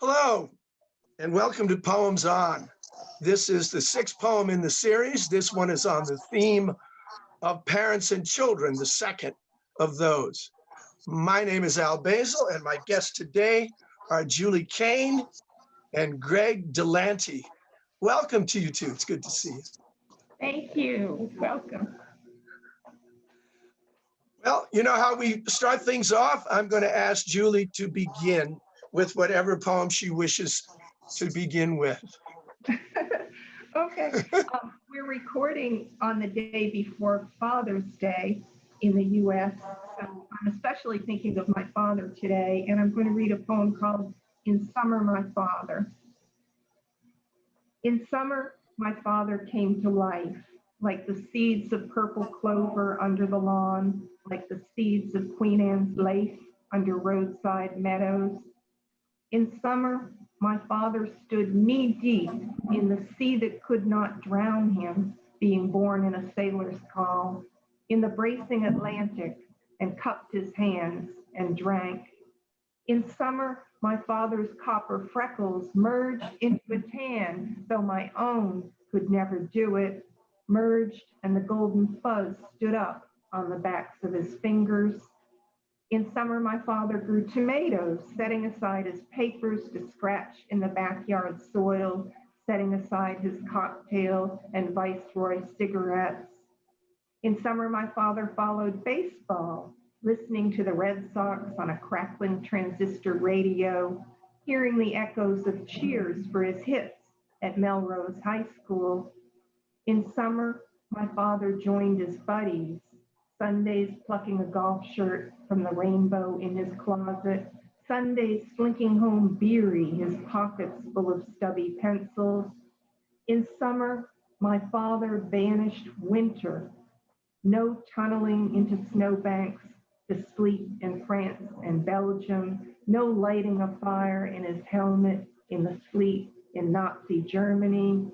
Hello, and welcome to Poems On. This is the sixth poem in the series. This one is on the theme of parents and children, the second of those. My name is Al Basil, and my guests today are Julie Kane and Greg Delanty. Welcome to you two. It's good to see you. Thank you. Welcome. Well, you know how we start things off? I'm going to ask Julie to begin with whatever poem she wishes to begin with. Okay. We're recording on the day before Father's Day in the U.S. So I'm especially thinking of my father today, and I'm going to read a poem called In Summer, My Father. In summer, my father came to life, like the seeds of purple clover under the lawn, like the seeds of Queen Anne's lace under roadside meadows. In summer, my father stood knee-deep in the sea that could not drown him, being born in a sailor's call, in the bracing Atlantic, and cupped his hands and drank. In summer, my father's copper freckles merged into a tan, though my own could never do it, merged, and the golden fuzz stood up on the backs of his fingers. In summer, my father grew tomatoes, setting aside his papers to scratch in the backyard soil, setting aside his cocktail and Viceroy cigarettes. In summer, my father followed baseball, listening to the Red Sox on a crackling transistor radio, hearing the echoes of cheers for his hits at Melrose High School. In summer, my father joined his buddies, Sundays plucking a golf shirt from the rainbow in his closet, Sundays slinking home beery, his pockets full of stubby pencils. In summer, my father banished winter, no tunneling into snowbanks to sleep in France and Belgium, no lighting a fire in his helmet in the sleet in Nazi Germany.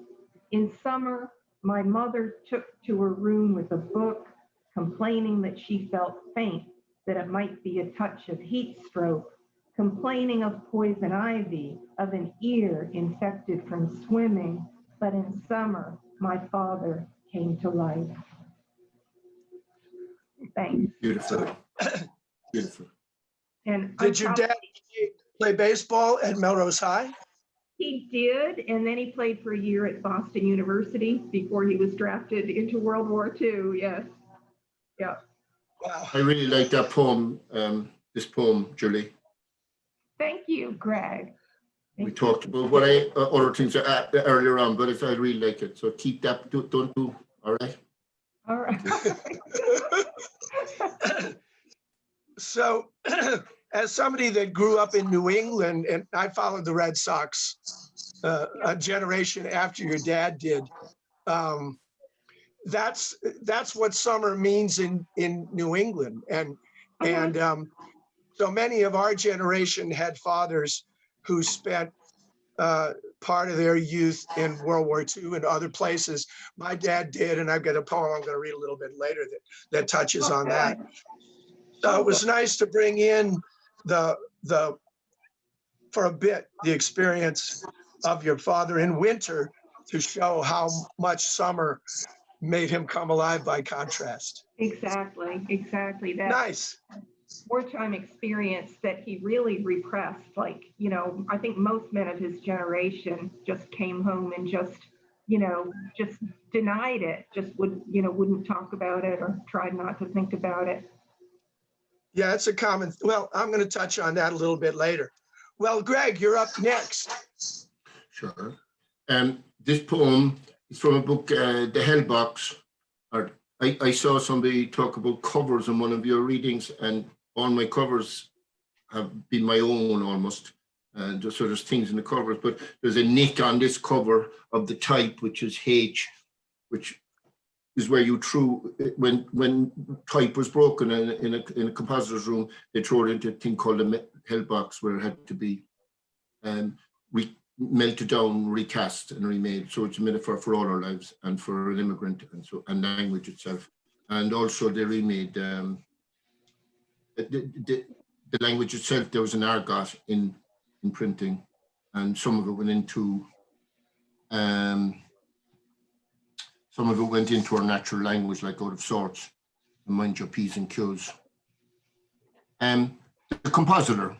In summer, my mother took to her room with a book, complaining that she felt faint, that it might be a touch of heat stroke, complaining of poison ivy, of an ear infected from swimming. But in summer, my father came to life. Thanks. Beautiful. Beautiful. And Did your dad play baseball at Melrose High? He did, and then he played for a year at Boston University before he was drafted into World War II. Yes. Yeah. Wow. I really like that poem, this poem, Julie. Thank you, Greg. We talked about what other things earlier on, but I really like it. So keep that, don't do, all right? All right. So, as somebody that grew up in New England, and I followed the Red Sox a generation after your dad did, that's what summer means in New England, and so many of our generation had fathers who spent part of their youth in World War II and other places. My dad did, and I've got a poem I'm going to read a little bit later that touches on that. So it was nice to bring in for a bit the experience of your father in winter to show how much summer made him come alive by contrast. Exactly. That Nice. wartime experience that he really repressed. Like, I think most men of his generation just came home and just denied it, just wouldn't talk about it or tried not to think about it. Yeah, it's a common, well, I'm going to touch on that a little bit later. Well, Greg, you're up next. Sure. This poem is from a book, The Hell Box. I saw somebody talk about covers in one of your readings, and all my covers have been my own almost. So there's things in the covers, but there's a nick on this cover of the type, which is H, which is where you threw, when type was broken in a compositor's room, they threw it into a thing called a hell box where it had to be melted down, recast and remade. So it's a metaphor for all our lives and for an immigrant and language itself. And also they remade the language itself. There was an argot in printing and some of it went into our natural language, like Out of Sorts, and Mind Your P's and Q's. The compositor.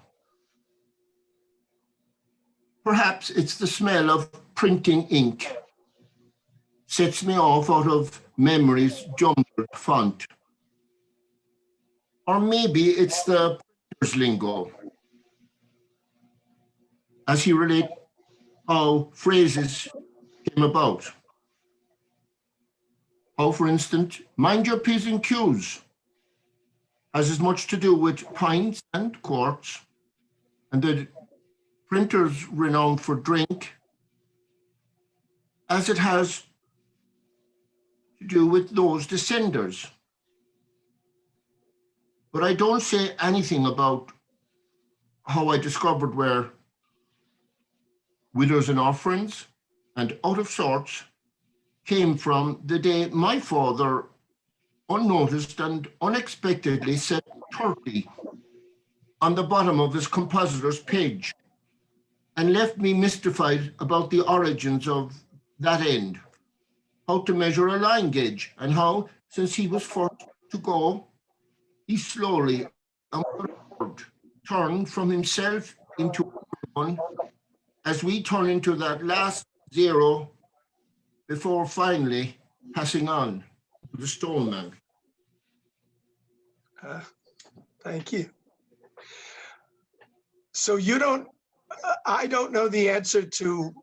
Perhaps it's the smell of printing ink. Sets me off out of memory's jumbled font. Or maybe it's the printer's lingo. As he relates how phrases came about. How, for instance, mind your P's and Q's has as much to do with pints and quarts, and the printer's renowned for drink, as it has to do with those descenders. But I don't say anything about how I discovered where Widows and Orphans and Out of Sorts came from the day my father, unnoticed and unexpectedly, said 30 on the bottom of his compositor's page and left me mystified about the origins of that end, how to measure a line gauge, and how, since he was first to go, he slowly and turned from himself into one, as we turn into that last zero before finally passing on to the stone man. Thank you. So I don't know the answer to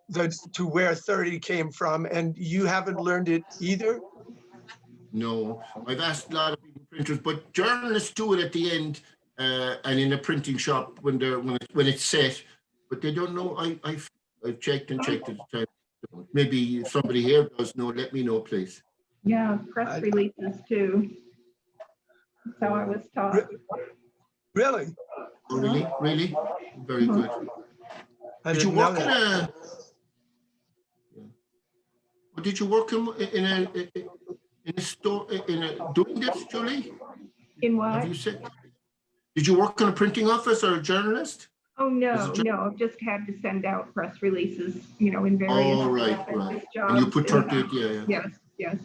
where 30 came from, and you haven't learned it either? No, I've asked a lot of people, printers, but journalists do it at the end and in a printing shop when it's set, but they don't know. I've checked and checked at the time. Maybe if somebody here does know, let me know, please. Yeah, press releases too. That's how I was taught. Really? Oh, really? Really? Very good. Did you work in a? Or did you work in a store doing this, Julie? In what? Have you said? Did you work in a printing office or a journalist? Oh, no, I've just had to send out press releases, in various. Oh, right. Jobs. And you put 30, yeah. Yes.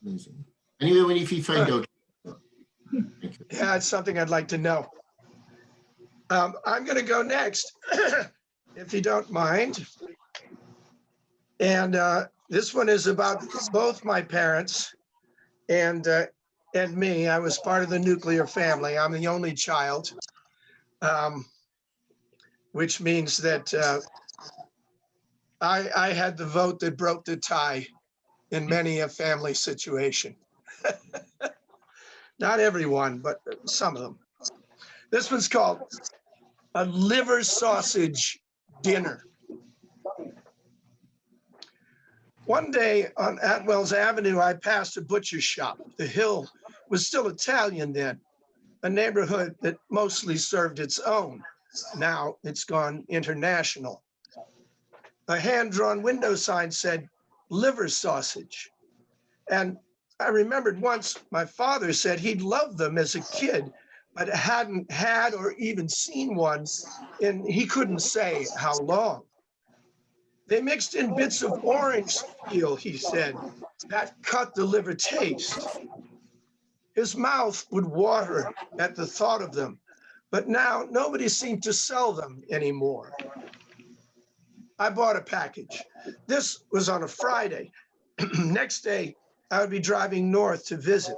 Amazing. Anyway, if you find out. Thank you. Yeah, it's something I'd like to know. I'm going to go next, if you don't mind. And this one is about both my parents and me. I was part of the nuclear family. I'm the only child, which means that I had the vote that broke the tie in many a family situation. Not everyone, but some of them. This one's called A Liver Sausage Dinner. One day on Atwell's Avenue, I passed a butcher's shop. The Hill was still Italian then, a neighborhood that mostly served its own. Now it's gone international. A hand-drawn window sign said, liver sausage. And I remembered once my father said he'd loved them as a kid, but hadn't had or even seen one, and he couldn't say how long. They mixed in bits of orange peel, he said, that cut the liver taste. His mouth would water at the thought of them, but now nobody seemed to sell them anymore. I bought a package. This was on a Friday. Next day, I would be driving north to visit.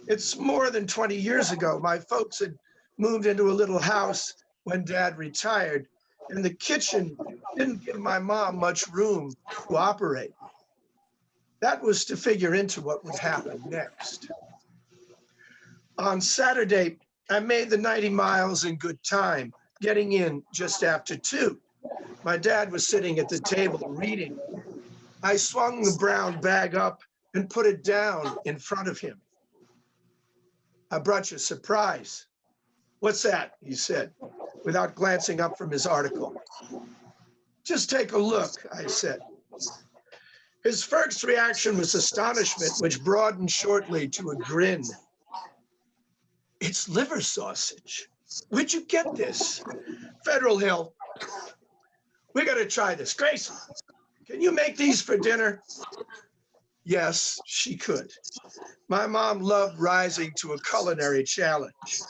It's more than 20 years ago. My folks had moved into a little house when Dad retired, and the kitchen didn't give my mom much room to operate. That was to figure into what would happen next. On Saturday, I made the 90 miles in good time, getting in just after 2. My dad was sitting at the table reading. I swung the brown bag up and put it down in front of him. I brought you a surprise. What's that? He said, without glancing up from his article. Just take a look, I said. His first reaction was astonishment, which broadened shortly to a grin. It's liver sausage. Where'd you get this? Federal Hill. We got to try this. Grace, can you make these for dinner? Yes, she could. My mom loved rising to a culinary challenge.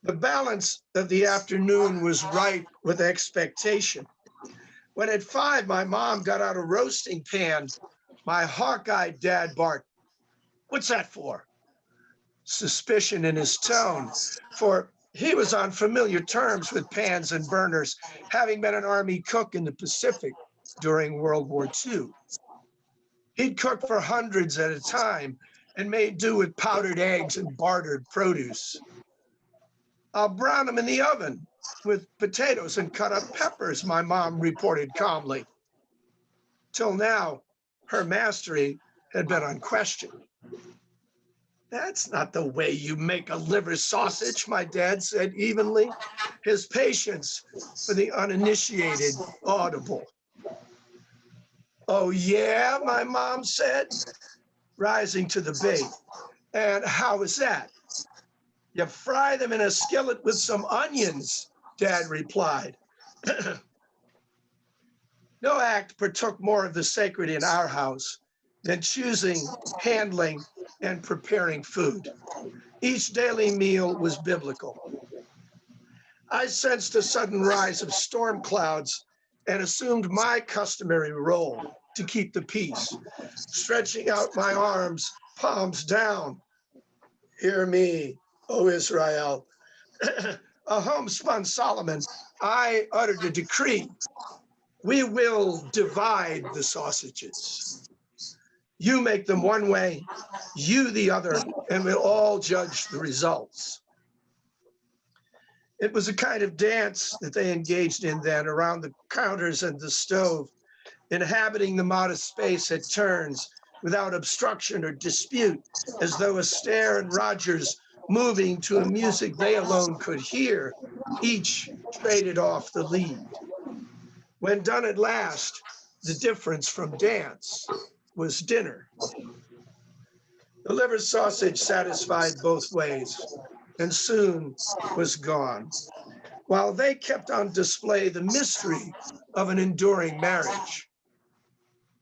The balance of the afternoon was ripe with expectation. When at 5, my mom got out a roasting pan, my hawk-eyed dad barked, "What's that for?" Suspicion in his tone, for he was on familiar terms with pans and burners, having been an Army cook in the Pacific during World War II. He'd cook for hundreds at a time and made do with powdered eggs and bartered produce. "I'll brown them in the oven with potatoes and cut up peppers," my mom reported calmly. Till now, her mastery had been unquestioned. "That's not the way you make a liver sausage," my dad said evenly, his patience for the uninitiated audible. "Oh yeah," my mom said, rising to the bait. "And how is that?" "You fry them in a skillet with some onions," Dad replied. No act partook more of the sacred in our house than choosing, handling, and preparing food. Each daily meal was biblical. I sensed a sudden rise of storm clouds and assumed my customary role to keep the peace, stretching out my arms, palms down. "Hear me, O Israel." A homespun Solomon, I uttered a decree. "We will divide the sausages. You make them one way, you the other, and we'll all judge the results." It was a kind of dance that they engaged in then around the counters and the stove, inhabiting the modest space at turns without obstruction or dispute, as though Astaire and Rogers, moving to a music they alone could hear, each traded off the lead. When done at last, the difference from dance was dinner. The liver sausage satisfied both ways and soon was gone, while they kept on display the mystery of an enduring marriage.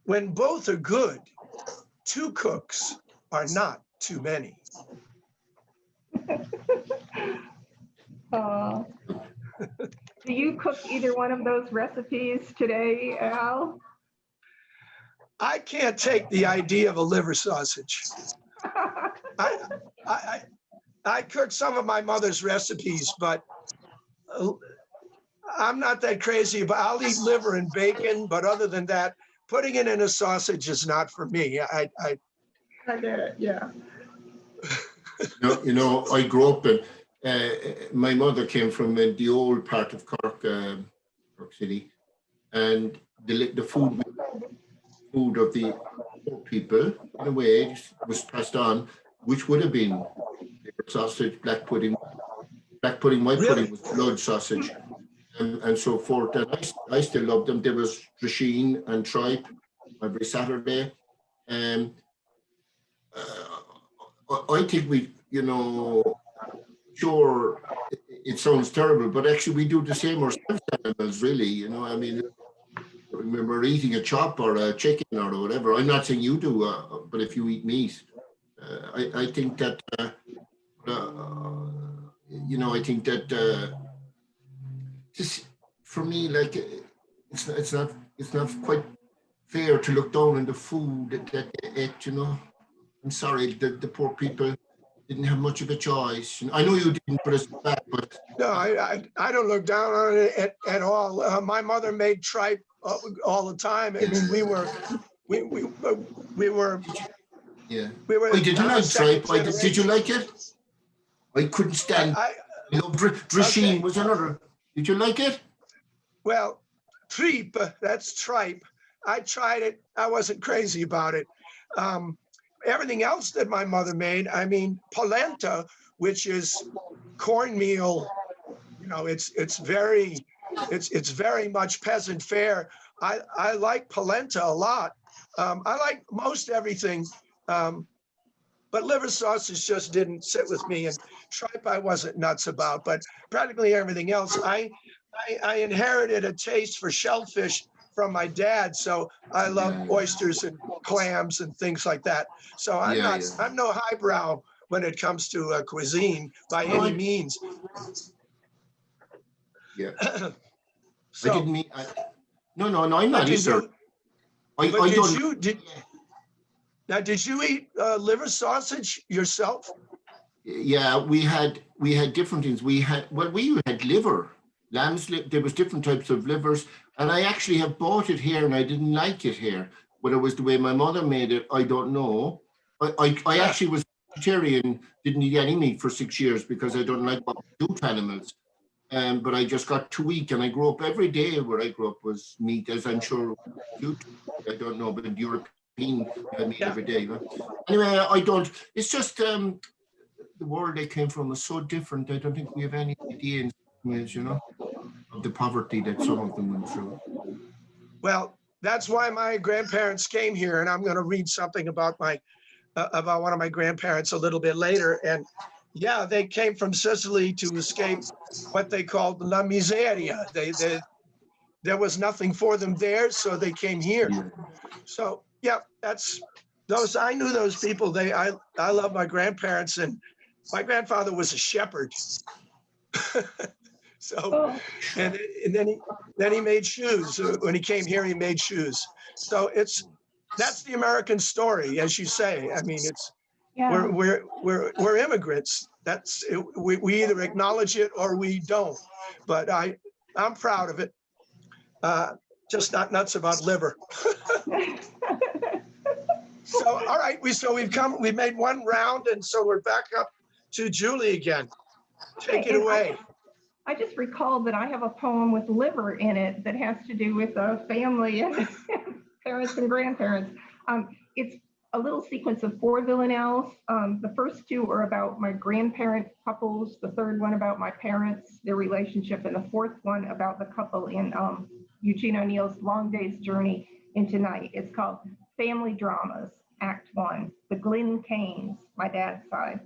When both are good, 2 cooks are not too many. Do you cook either one of those recipes today, Al? I can't take the idea of a liver sausage. I cook some of my mother's recipes, but I'm not that crazy. But I'll eat liver and bacon, but other than that, putting it in a sausage is not for me. I get it, yeah. I grew up in, my mother came from the old part of Cork, Cork City, and the food of the poor people, in a way, was passed on, which would have been sausage, black pudding, white pudding with blood sausage, and so forth. And I still love them. There was drisheen and tripe every Saturday. I think we, sure, it sounds terrible, but actually we do the same ourselves, animals, really. I mean, I remember eating a chop or a chicken or whatever. I'm not saying you do, but if you eat meat, I think that, I think that just for me, like, it's not quite fair to look down on the food that they ate, I'm sorry, the poor people didn't have much of a choice. I know you didn't put us back, but no, I don't look down on it at all. My mother made tripe all the time. I mean, we were. Yeah. Wait, did you like tripe? Did you like it? I couldn't stand. Drisheen was another. Did you like it? Well, tripe, that's tripe. I tried it. I wasn't crazy about it. Everything else that my mother made, I mean, polenta, which is cornmeal, it's very much peasant fare. I like polenta a lot. I like most everything, but liver sausage just didn't sit with me. And tripe I wasn't nuts about, but practically everything else. I inherited a taste for shellfish from my dad, so I love oysters and clams and things like that. So I'm no highbrow when it comes to cuisine by any means. Yeah. So, I didn't mean. No, I'm not either. Did you eat liver sausage yourself? Yeah, we had different things. We had liver, lamb's liver. There was different types of livers, and I actually have bought it here, and I didn't like it here. Whether it was the way my mother made it, I don't know. I actually was vegetarian, didn't eat any meat for 6 years because I don't like what we do to animals. But I just got too weak, and I grew up every day where I grew up was meat, as I'm sure you do. I don't know, but in European, we had meat every day. But anyway, I don't. It's just the world they came from was so different. I don't think we have any idea in some ways, of the poverty that some of them went through. Well, that's why my grandparents came here, and I'm going to read something about one of my grandparents a little bit later. And yeah, they came from Sicily to escape what they called la miseria. There was nothing for them there, so they came here. Yeah. So yeah, that's those. I knew those people. I love my grandparents, and my grandfather was a shepherd. So, and then he made shoes. When he came here, he made shoes. So that's the American story, as you say. I mean, we're immigrants. That's we either acknowledge it or we don't. But I'm proud of it. Just not nuts about liver. So all right, we've made one round, and so we're back up to Julie again. Take it away. I just recalled that I have a poem with liver in it that has to do with family and parents and grandparents. It's a little sequence of 4 villanelles. The first 2 are about my grandparent couples, the third one about my parents, their relationship, and the fourth one about the couple in Eugene O'Neill's Long Day's Journey into Night. It's called Family Dramas, Act 1, the Glenn Kanes, my dad's side.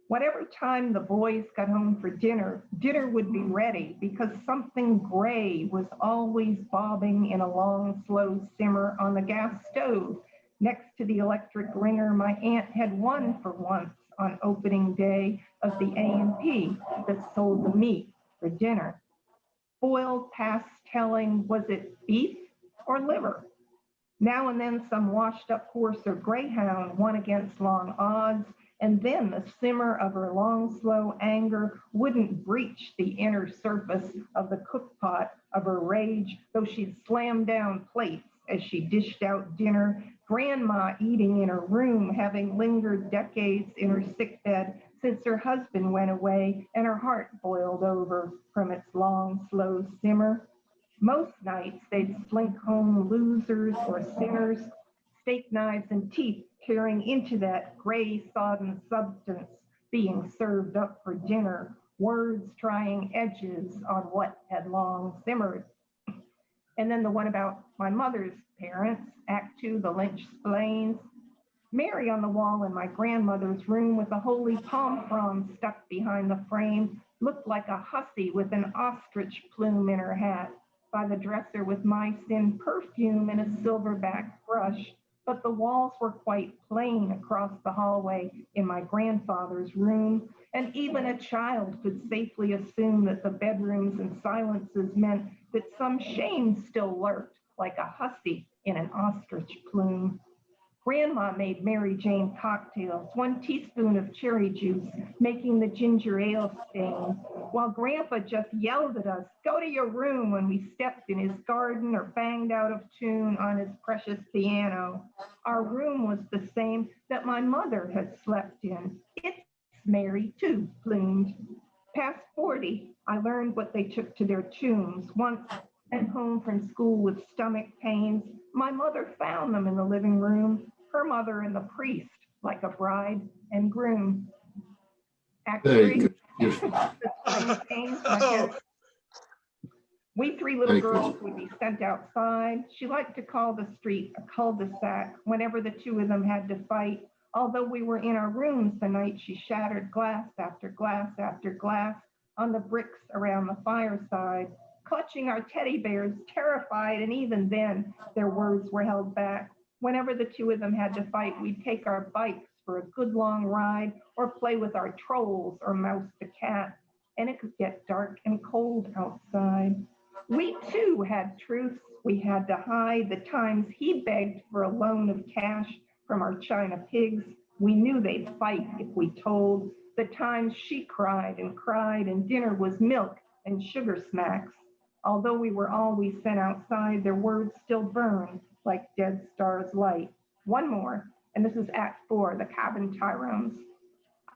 Whatever time the boys got home for dinner, dinner would be ready because something gray was always bobbing in a long, slow simmer on the gas stove. Next to the electric ringer my aunt had won for once on opening day of the A&P that sold the meat for dinner. Boiled past telling, was it beef or liver? Now and then some washed up horse or greyhound won against long odds, and then the simmer of her long, slow anger wouldn't breach the inner surface of the cookpot of her rage, though she'd slam down plates as she dished out dinner, grandma eating in her room, having lingered decades in her sickbed since her husband went away, and her heart boiled over from its long, slow simmer. Most nights they'd slink home losers or sinners, steak knives and teeth tearing into that gray sodden substance being served up for dinner, words trying edges on what had long simmered. And then the one about my mother's parents, Act 2, the Lynch Splains. Mary on the wall in my grandmother's room with a holy palm frond stuck behind the frame looked like a hussy with an ostrich plume in her hat by the dresser with my sin perfume and a silverback brush. But the walls were quite plain across the hallway in my grandfather's room, and even a child could safely assume that the bedrooms and silences meant that some shame still lurked, like a hussy in an ostrich plume. Grandma made Mary Jane cocktails, 1 teaspoon of cherry juice, making the ginger ale stain, while Grandpa just yelled at us, "Go to your room," when we stepped in his garden or banged out of tune on his precious piano. Our room was the same that my mother had slept in. It's Mary, too, plumed. Past 40, I learned what they took to their tombs. Once at home from school with stomach pains, my mother found them in the living room, her mother and the priest, like a bride and groom. Act 3, we 3 little girls would be sent outside. She liked to call the street a cul-de-sac whenever the 2 of them had to fight. Although we were in our rooms the night she shattered glass after glass after glass on the bricks around the fireside, clutching our teddy bears, terrified, and even then, their words were held back. Whenever the two of them had to fight, we'd take our bikes for a good long ride or play with our trolls or mouse the cat, and it could get dark and cold outside. We too had truths we had to hide, the times he begged for a loan of cash from our China pigs. We knew they'd fight if we told, the times she cried and dinner was milk and sugar smacks. Although we were always sent outside, their words still burned like dead stars light. One more, and this is Act 4, The Cabin Tyrones.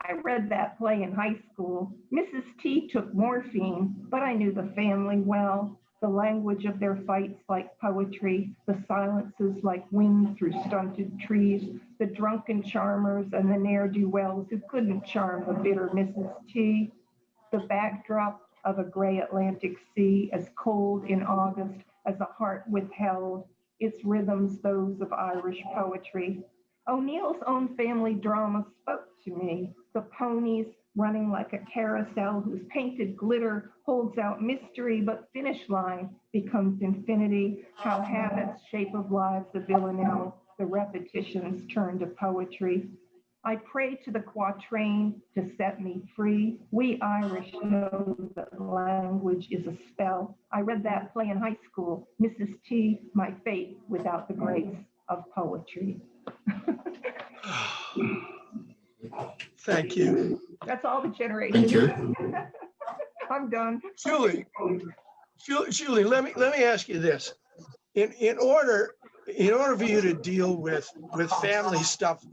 I read that play in high school. Mrs. T took morphine, but I knew the family well. The language of their fights like poetry, the silences like wind through stunted trees, the drunken charmers and the ne'er-do-wells who couldn't charm the bitter Mrs. T. The backdrop of a gray Atlantic Sea, as cold in August as a heart withheld, its rhythms those of Irish poetry. O'Neill's own family drama spoke to me, the ponies running like a carousel whose painted glitter holds out mystery, but finish line becomes infinity, how habits, shape of lives, the villanelle, the repetitions turn to poetry. I pray to the quatrain to set me free. We Irish know that language is a spell. I read that play in high school, Mrs. T, my fate without the grace of poetry. Thank you. That's all the generations. Thank you. I'm done. Julie, let me ask you this. In order for you to deal with family stuff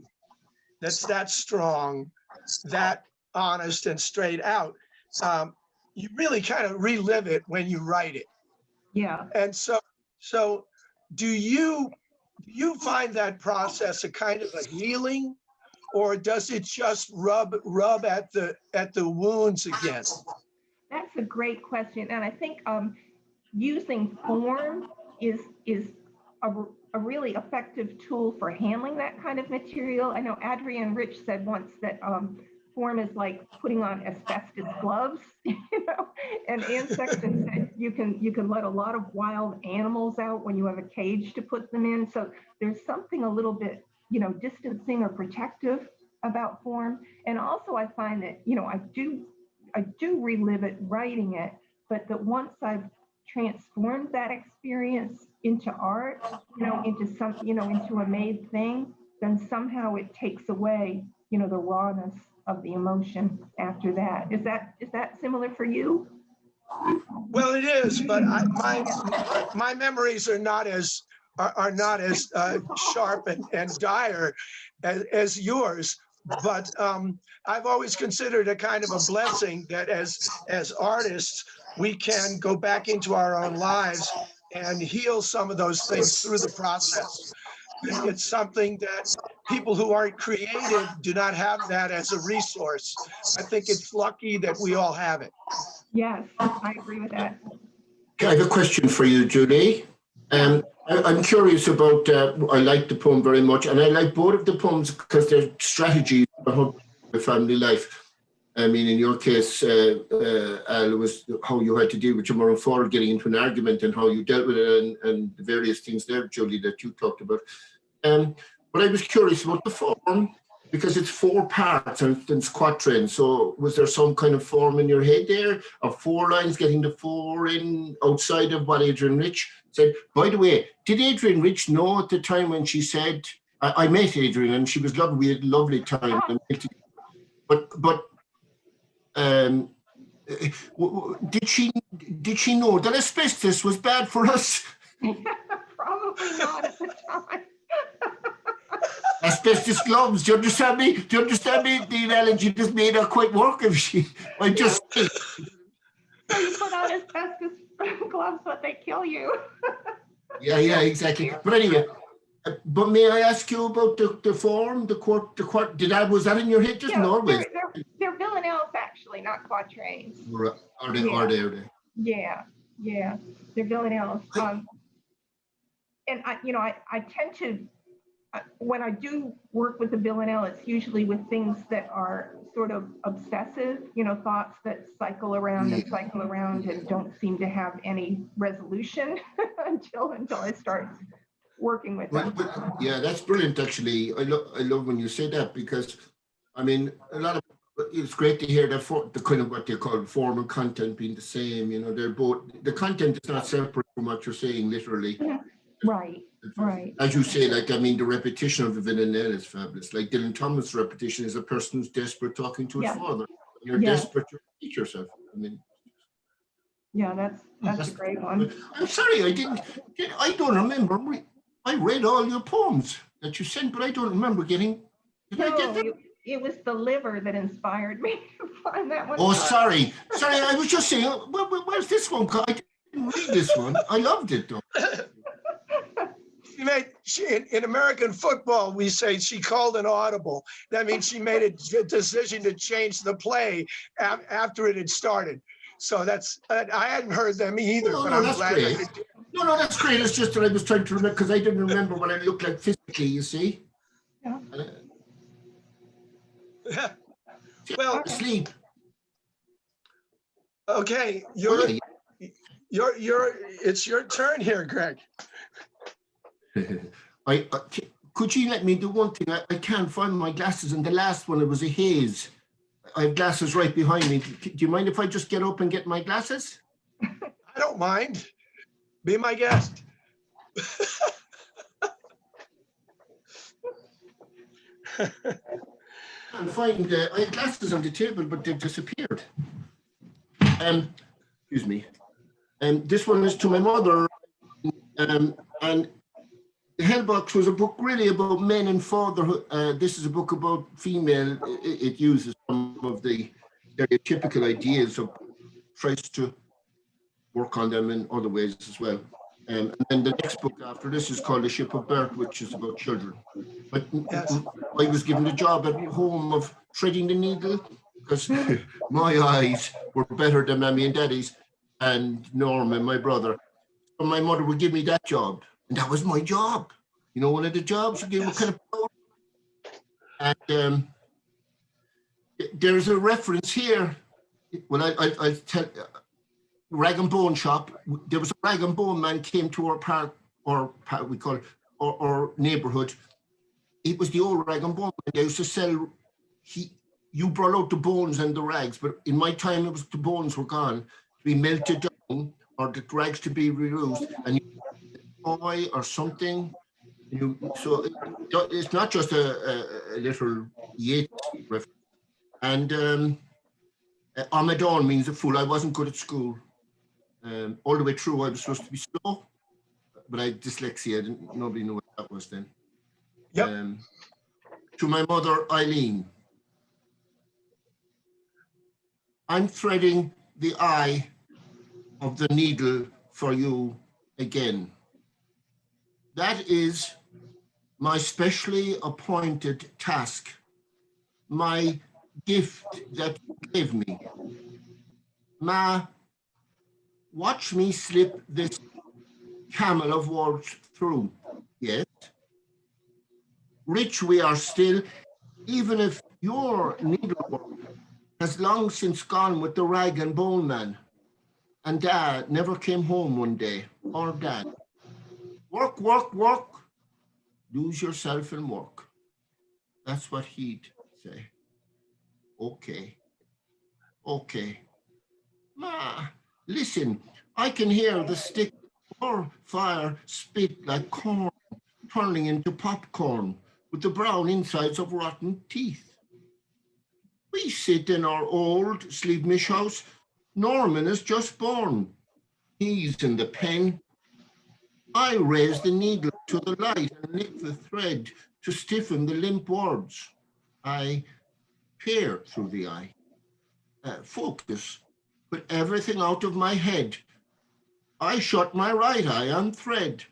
that's that strong, that honest and straight out, you really kind of relive it when you write it. Yeah. And so do you find that process a kind of a healing, or does it just rub at the wounds again? That's a great question. And I think using form is a really effective tool for handling that kind of material. I know Adrienne Rich said once that form is like putting on asbestos gloves, and Anne Sexton said you can let a lot of wild animals out when you have a cage to put them in. So there's something a little bit, distancing or protective about form. And also I find that, I do relive it writing it, but that once I've transformed that experience into art, into a made thing, then somehow it takes away, the rawness of the emotion after that. Is that similar for you? Well, it is, but my memories are not as sharp and dire as yours. But I've always considered a kind of a blessing that as artists, we can go back into our own lives and heal some of those things through the process. It's something that people who aren't creative do not have that as a resource. I think it's lucky that we all have it. Yes, I agree with that. I have a question for you, Julie. I'm curious about, I like the poem very much, and I like both of the poems because they're strategies for family life. I mean, in your case, Al, was how you had to deal with your mother and father getting into an argument and how you dealt with it, and the various things there, Julie, that you talked about. But I was curious about the form, because it's 4 parts and it's quatrains. So was there some kind of form in your head there of 4 lines, getting the 4 in outside of what Adrienne Rich said? By the way, did Adrienne Rich know at the time when she said, I met Adrienne and she was lovely, we had a lovely time. But did she know that asbestos was bad for us? Probably not at the time. Asbestos gloves, do you understand me? Do you understand me? The analogy just may not quite work if she, I just... So you put on asbestos gloves, but they kill you. Yeah, exactly. But anyway, but may I ask you about the form, the quart, was that in your head just always? They're villanelles actually, not quatrains. Are they? Yeah, they're villanelles. And I tend to when I do work with the villanelle, it's usually with things that are sort of obsessive, thoughts that cycle around and cycle around and don't seem to have any resolution until I start working with them. Yeah, that's brilliant, actually. I love when you say that, because, I mean, it's great to hear that the kind of what they call form and content being the same. They're both, the content is not separate from what you're saying, literally. Right. As you say, the repetition of the villanelle is fabulous. Like Dylan Thomas' repetition is a person who's desperate talking to his father. You're desperate to repeat yourself. Yeah, that's a great one. I'm sorry, I don't remember. I read all your poems that you sent, but I don't remember getting. It was the liver that inspired me to find that one. Oh, sorry, I was just saying. Where's this one? I didn't read this one. I loved it though. In American football, we say she called an audible. That means she made a decision to change the play after it had started. So I hadn't heard them either, but I'm glad that they did. No, that's great. It's just that I was trying to remember, because I didn't remember what I looked like physically, you see. Yeah. Well, sleep. Okay, it's your turn here, Greg. Could you let me do one thing? I can't find my glasses, and the last one, it was a haze. I have glasses right behind me. Do you mind if I just get up and get my glasses? I don't mind. Be my guest. I had glasses on the table, but they've disappeared. Excuse me. This one is to my mother, and The Hell Box was a book really about men and fatherhood. This is a book about female. It uses some of the stereotypical ideas of, tries to work on them in other ways as well. And then the next book after this is called The Ship of Birth, which is about children. But I was given the job at home of threading the needle, because my eyes were better than Mammy and Daddy's and Norm and my brother. So my mother would give me that job, and that was my job. One of the jobs you gave me kind of. And there's a reference here. Well, I tell. Rag and Bone shop. There was a rag and bone man came to our park, we call it, our neighborhood. It was the old rag and bone man. They used to sell. You brought out the bones and the rags, but in my time it was the bones were gone to be melted down, or the rags to be reused, and you toy or something. So it's not just a little Yeats reference. And Amadon means a fool. I wasn't good at school. All the way through, I was supposed to be slow, but I had dyslexia. Nobody knew what that was then. Yep. To my mother, Eileen. I'm threading the eye of the needle for you again. That is my specially appointed task, my gift that you gave me. Ma, watch me slip this camel of words through. Yes. Rich we are still, even if your needlework has long since gone with the rag and bone man, and Dad never came home one day, or Dad. Work, work, work. Lose yourself in work. That's what he'd say. Okay. Ma, listen, I can hear the stick or fire spit like corn, turning into popcorn with the brown insides of rotten teeth. We sit in our old Sleevemish house. Norman is just born. He's in the pen. I raise the needle to the light and lick the thread to stiffen the limp words. I peer through the eye. Focus. Put everything out of my head. I shut my right eye on thread.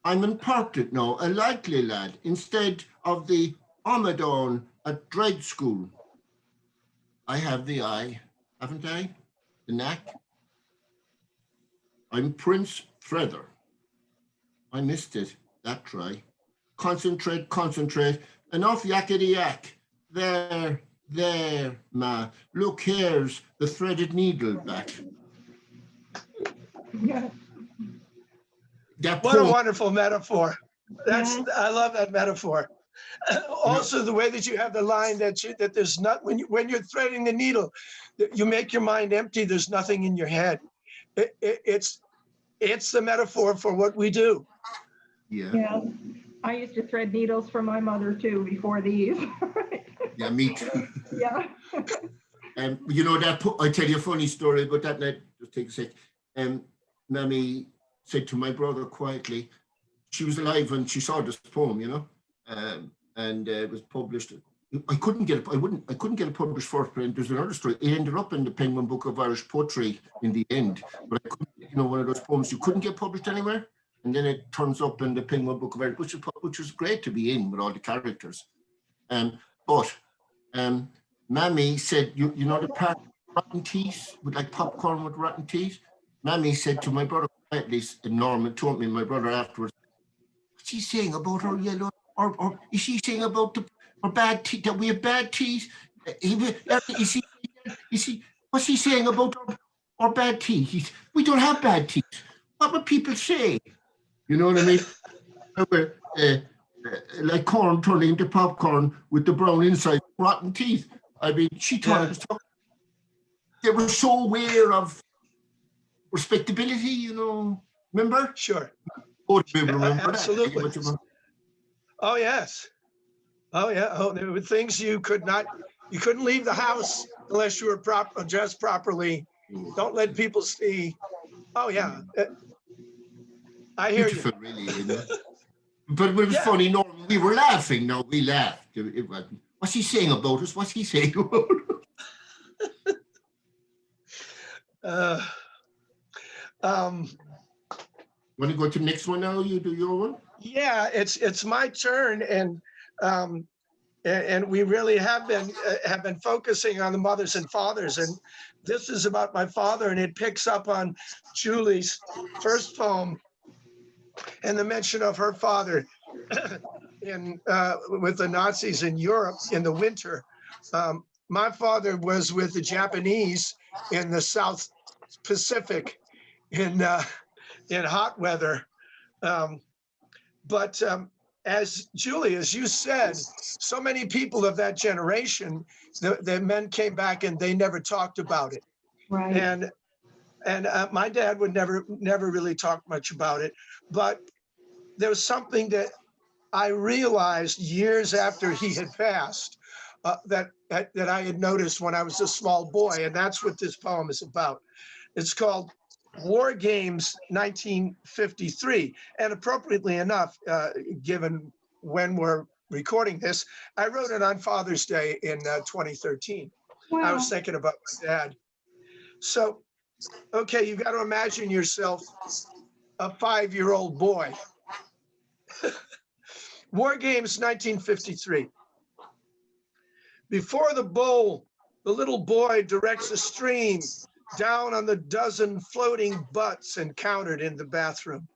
I'm imparted now, a likely lad, instead of the Amadon at Dread School. I have the eye, haven't I? The knack. I'm Prince Threader. I missed it, that try. concentrate, concentrate, and off yakety yak. There, ma. Look, here's the threaded needle back. Yeah. That What a poem, wonderful metaphor. Yeah. I love that metaphor. Also, the way that you have the line that there's not, when you're threading the needle, you make your mind empty. There's nothing in your head. It's the metaphor for what we do. yeah. Yeah. I used to thread needles for my mother too before these. Yeah, me too. Yeah. You know that I tell you a funny story about that night. Just take a sec. Mammy said to my brother quietly, she was alive and she saw this poem, you know, and it was published. I couldn't get it published first print. There's another story. It ended up in the Penguin Book of Irish Poetry in the end, but I couldn't, you know, one of those poems you couldn't get published anywhere, and then it turns up in the Penguin Book of Irish, which was great to be in with all the characters. But Mammy said, you know the part rotten teeth with like popcorn with rotten teeth. Mammy said to my brother quietly, and Norman told me, my brother afterwards, what's he saying about her yellow, or is she saying about our bad teeth, that we have bad teeth? What's he saying about our bad teeth? We don't have bad teeth. What would people say? You know what I mean? Like corn turning into popcorn with the brown inside, rotten teeth. I mean, she thought it was talking. They were so aware of respectability, you know. Remember? Sure. Oh, remember Absolutely. that? Oh, yes. Oh, yeah. Oh, there were things you couldn't leave the house unless you were dressed properly. Don't let people see. Oh, yeah. I hear Beautiful, you. really, you know. But it was funny, no, we were laughing. No, we laughed. What's he saying about us? What's he saying about us? Want to go to the next one now? You do your one? Yeah, it's my turn, and we really have been focusing on the mothers and fathers, and this is about my father, and it picks up on Julie's first poem and the mention of her father with the Nazis in Europe in the winter. My father was with the Japanese in the South Pacific in hot weather. But as Julie, as you said, so many people of that generation, the men came back and they never talked about it. Right. And my dad would never really talk much about it. But there was something that I realized years after he had passed that I had noticed when I was a small boy, and that's what this poem is about. It's called War Games 1953, and appropriately enough, given when we're recording this, I wrote it on Father's Day in 2013. Wow. I was thinking about my dad. So, okay, you've got to imagine yourself a 5-year-old boy. War Games 1953. Before the bowl, the little boy directs a stream down on the dozen floating butts encountered in the bathroom.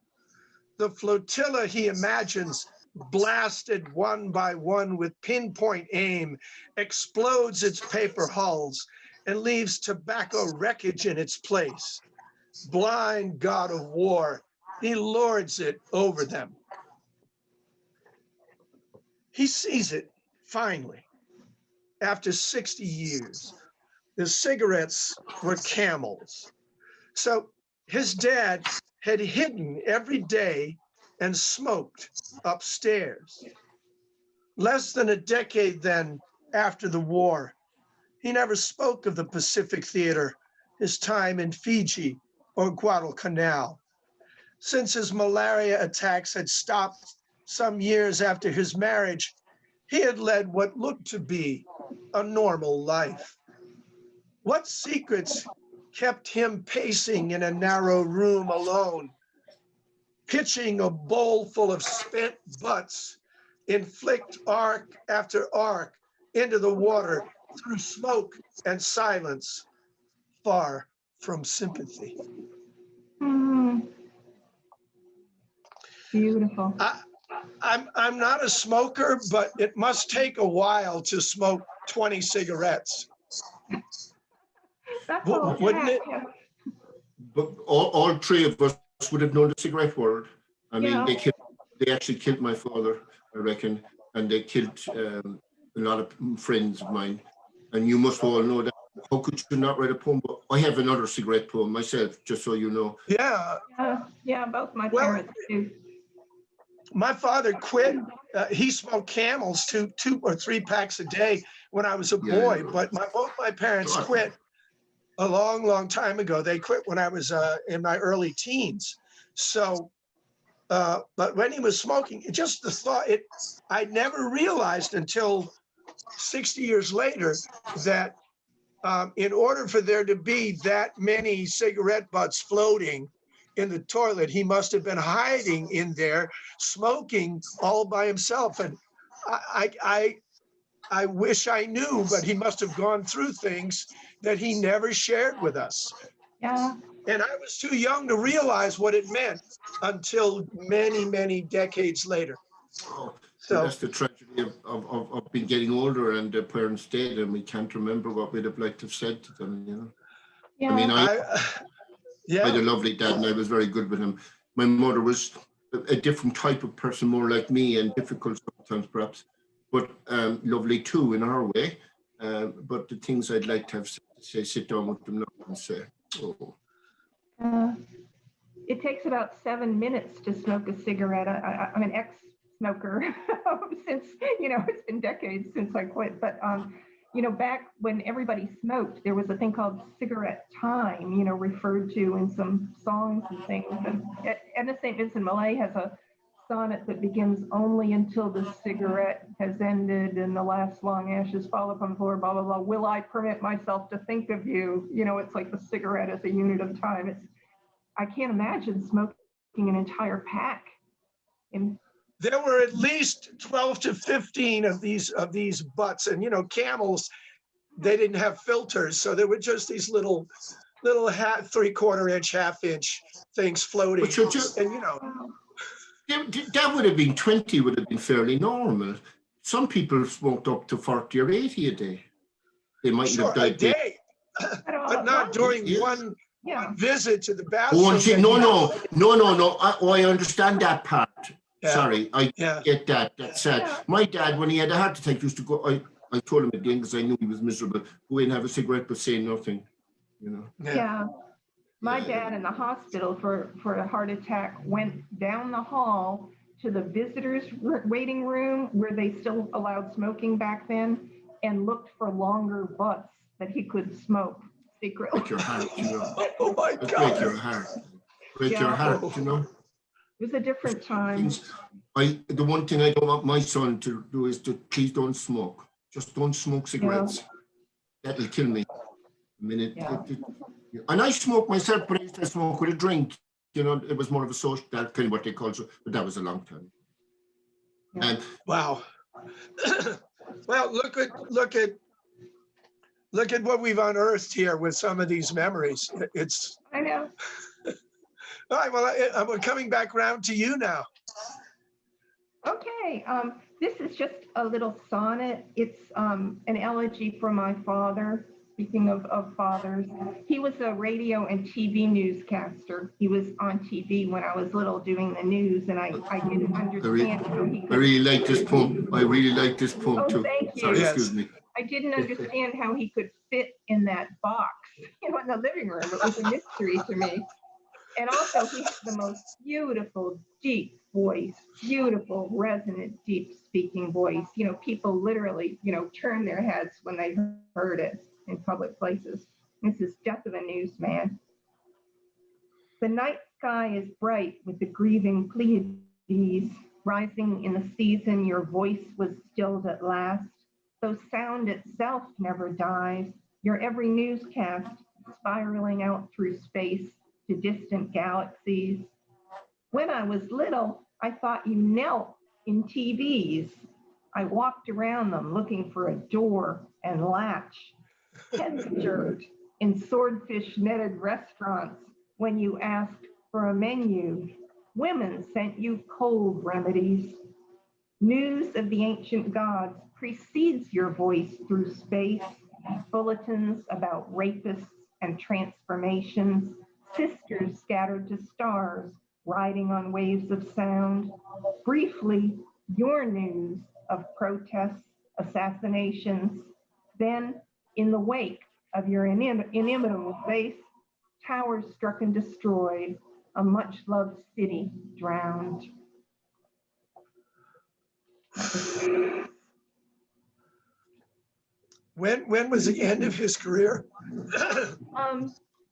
The flotilla he imagines, blasted one by one with pinpoint aim, explodes its paper hulls and leaves tobacco wreckage in its place. Blind god of war, he lords it over them. He sees it, finally, after 60 years. The cigarettes were Camels. So his dad had hidden every day and smoked upstairs. Less than a decade then, after the war, he never spoke of the Pacific Theater, his time in Fiji or Guadalcanal. Since his malaria attacks had stopped some years after his marriage, he had led what looked to be a normal life. What secrets kept him pacing in a narrow room alone, pitching a bowl full of spent butts, inflict arc after arc into the water through smoke and silence, far from sympathy? Beautiful. I I'm not a smoker, but it must take a while to smoke 20 cigarettes. That's all Wouldn't Jack, it? yeah. But all three of us would have known the cigarette world. I mean, Yeah. they actually killed my father, I reckon, and they killed a lot of friends of mine. And you must all know that. How could you not write a poem? But I have another cigarette poem myself, just so you know. Yeah. Yeah, both my Well, parents do. My father quit. He smoked Camels, two or three packs a day when I was a boy. Yeah. But both my parents quit a long, long time ago. They quit when I was in my early teens. So, but when he was smoking, just the thought, I never realized until 60 years later that in order for there to be that many cigarette butts floating in the toilet, he must have been hiding in there, smoking all by himself. And I wish I knew, but he must have gone through things that he never shared with us. Yeah. And I was too young to realize what it meant until many, many decades later. Oh, So that's the tragedy of being getting older and the parents dead, and we can't remember what we'd have liked to have said to them, you know. Yeah. I mean, I had a yeah, lovely dad and I was very good with him. My mother was a different type of person, more like me, and difficult sometimes perhaps, but lovely too in her way. But the things I'd like to have say, sit down with them now and say, oh. It takes about 7 minutes to smoke a cigarette. I'm an ex-smoker since, it's been decades since I quit. But, back when everybody smoked, there was a thing called cigarette time, referred to in some songs and things. And Edna St. Vincent Millay has a sonnet that begins only until the cigarette has ended and the last long ashes fall upon the floor, blah, blah, blah. Will I permit myself to think of you? It's like the cigarette as a unit of time. I can't imagine smoking an entire pack. there were at least 12 to 15 of these butts, and Camels, they didn't have filters, so there were just these little 3/4 inch, 1/2 inch things floating. And that would have been 20 would have been fairly normal. Some people smoked up to 40 or 80 a day. They might have died a day, but not during one visit to the bathroom. No. I understand that part. Yeah. Sorry, I get that. That's sad. Yeah. My dad, when he had a heart attack, used to go. I told him at the end because I knew he was miserable. Go in and have a cigarette, but say nothing. Yeah. My dad in the hospital for a heart attack went down the hall to the visitors waiting room where they still allowed smoking back then, and looked for longer butts that he could smoke secretly. Break your heart, Oh my God. Break your heart. Break your heart, It was a different time. The one thing I don't want my son to do is to please don't smoke. Just don't smoke cigarettes. That'll kill me. I mean, and I smoke myself, but I used to smoke with a drink. It was more of a social, that kind of what they call it, but that was a long time. Yeah. And wow. Well, look at what we've unearthed here with some of these memories. I know. All right, well, we're coming back around to you now. Okay, this is just a little sonnet. It's an elegy for my father. Speaking of fathers, he was a radio and TV newscaster. He was on TV when I was little doing the news, and I didn't understand how he could. I really like this poem. Too. Thank you. Sorry, excuse me. I didn't understand how he could fit in that box, in the living room. It was a mystery to me. And also, he had the most beautiful, deep voice, beautiful, resonant, deep speaking voice. People literally, turned their heads when they heard it in public places. This is Death of a Newsman. The night sky is bright with the grieving Pleiades. Rising in the season, your voice was stilled at last. Though sound itself never dies, your every newscast spiraling out through space to distant galaxies. When I was little, I thought you knelt in TVs. I walked around them looking for a door and latch. Heads jerked in swordfish netted restaurants when you asked for a menu. Women sent you cold remedies. News of the ancient gods precedes your voice through space. Bulletins about rapists and transformations, sisters scattered to stars, riding on waves of sound. Briefly, your news of protests, assassinations. Then, in the wake of your inimitable face, towers struck and destroyed, a much-loved city drowned. When was the end of his career?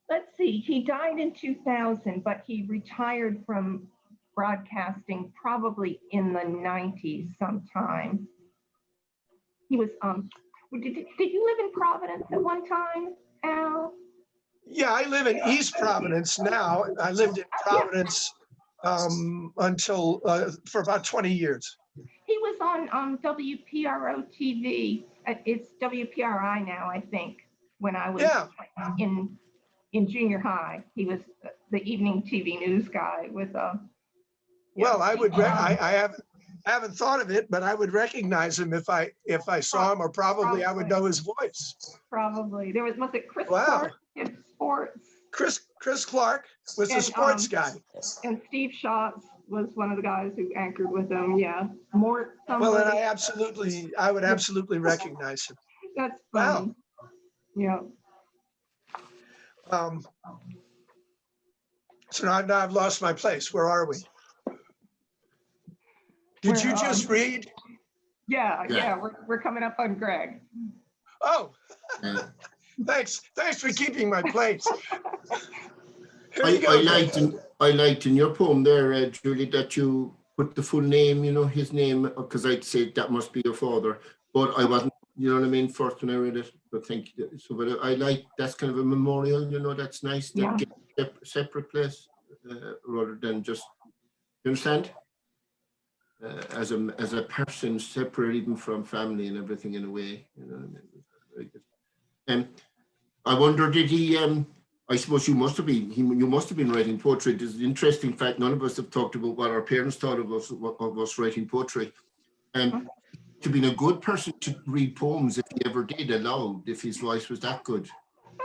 Let's see, he died in 2000, but he retired from broadcasting probably in the 90s sometime. He was, did you live in Providence at one time, Al? Yeah, I live in East Providence now. I lived in Providence until for about 20 years. He was on WPRO TV. It's WPRI now, I think, when I was in junior high. He was the evening TV news guy with well, I would I haven't thought of it, but I would recognize him if I saw him, or probably I would know his voice. Probably. Was it Chris Clark in sports? Chris Clark was the sports guy. And Steve Schatz was one of the guys who anchored with him. Yeah. Well, then I would absolutely recognize him. That's funny. Wow. Yeah. So now I've lost my place. Where are we? Did you just read? Yeah. We're coming up on Greg. Oh, thanks for keeping my place. I liked in your poem there, Julie, that you put the full name, his name, because I'd say that must be your father, but I wasn't, you know what I mean, first when I read it, but thank you. So, but I like, that's kind of a memorial, that's nice, that get a separate place rather than just, you understand? As a person separate even from family and everything in a way, you know what I mean? Very good. I wonder, did he, I suppose you must have been writing poetry. There's an interesting fact, none of us have talked about what our parents thought of us writing poetry. To being a good person to read poems, if he ever did aloud, if his voice was that good.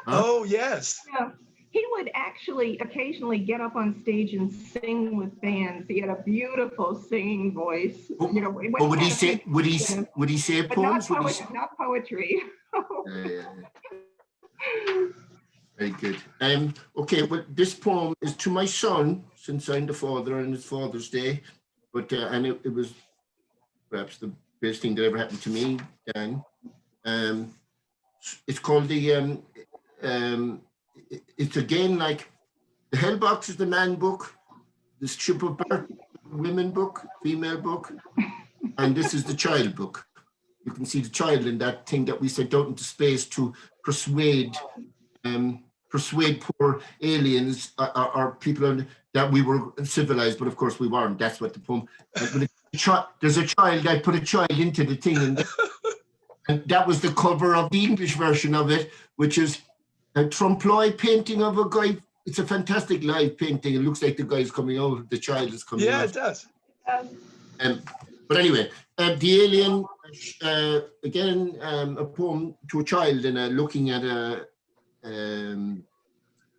Huh? Oh, yes. Yeah. He would actually occasionally get up on stage and sing with bands. He had a beautiful singing voice. But would he say poems? Not poetry. Very good. Okay, well, this poem is to my son, since I'm the father and it's Father's Day, but and it was perhaps the best thing that ever happened to me, Dan. It's called the it's again like the Hell Box is the man book, the Ship of Birth, women book, female book, and this is the child book. You can see the child in that thing that we sent out into space to persuade poor aliens or people that we were civilized, but of course we weren't. That's what the poem. There's a child. I put a child into the thing, and that was the cover of the English version of it, which is a trompe-l'oeil painting of a guy. It's a fantastic live painting. It looks like the guy's coming out. The child is coming out. Yeah, it does. But anyway, the alien, again, a poem to a child and looking at a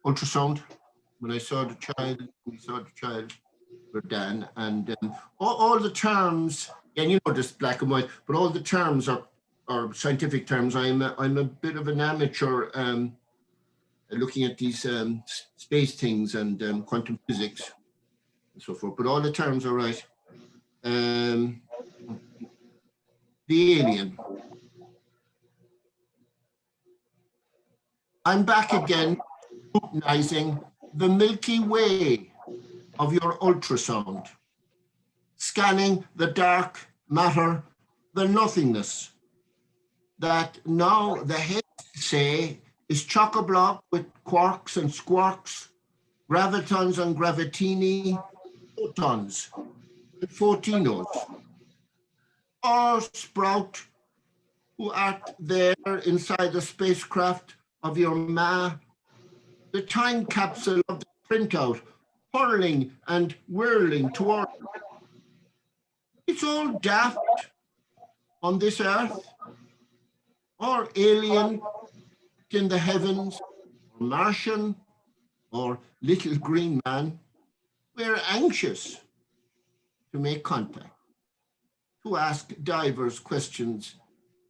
ultrasound. When I saw the child, we saw the child for Dan, and all the terms, and you know this black and white, but all the terms are scientific terms. I'm a bit of an amateur looking at these space things and quantum physics and so forth, but all the terms are right. The alien. I'm back again, scrutinizing the Milky Way of your ultrasound, scanning the dark matter, the nothingness that now the heads say is chock-a-block with quarks and squarks, gravitons and gravitini, photons and photinos. Or sprout, who art there inside the spacecraft of your the time capsule of the printout, whirling and whirling toward. it's all daft on this earth, or alien in the heavens, or Martian, or little green man. We're anxious to make contact, to ask divers questions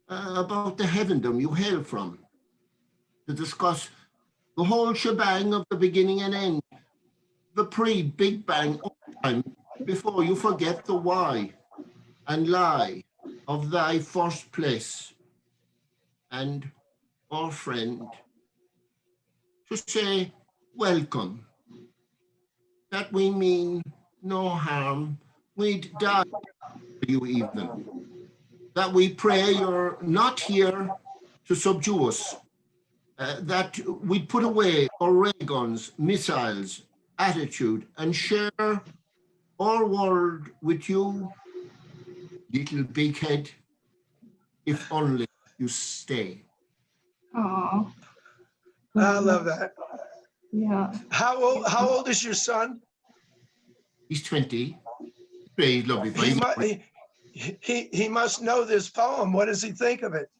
about the heavendom you hail from, to discuss the whole shebang of the beginning and end, the pre-Big Bang time, before you forget the why and lie of thy first place. And, our friend, to say welcome, that we mean no harm, we'd die for you even, that we pray you're not here to subdue us, that we'd put away our ray guns, missiles, attitude, and share our world with you, little big head, if only you stay. Oh, I love that. yeah. How old is your son? He's 20. Very lovely boy. He must know this poem. What does he think of it?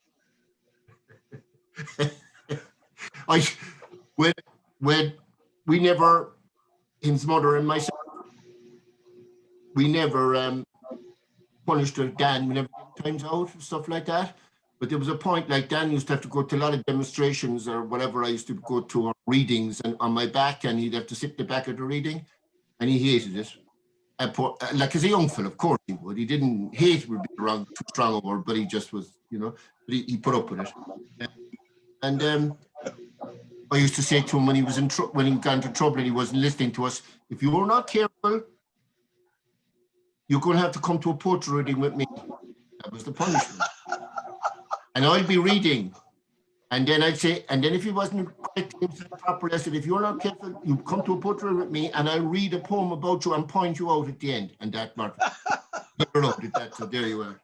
When we never, his mother and myself, we never punished Dan. We never gave times out and stuff like that. But there was a point, like Dan used to have to go to a lot of demonstrations or whatever I used to go to, or readings, and on my back, and he'd have to sit in the back of the reading, and he hated it. Like as a young fellow, of course he would. He didn't hate it would be wrong, too strong a word, but he just was, you know, but he put up with it. And I used to say to him when he was in when he got into trouble and he wasn't listening to us, if you are not careful, you're going to have to come to a poetry reading with me. That was the punishment. And I'd be reading, and then I'd say, and then if he wasn't correcting himself properly, I said, if you're not careful, you come to a poetry with me, and I'll read a poem about you and point you out at the end. And that Martin never loved it. That, so there you are.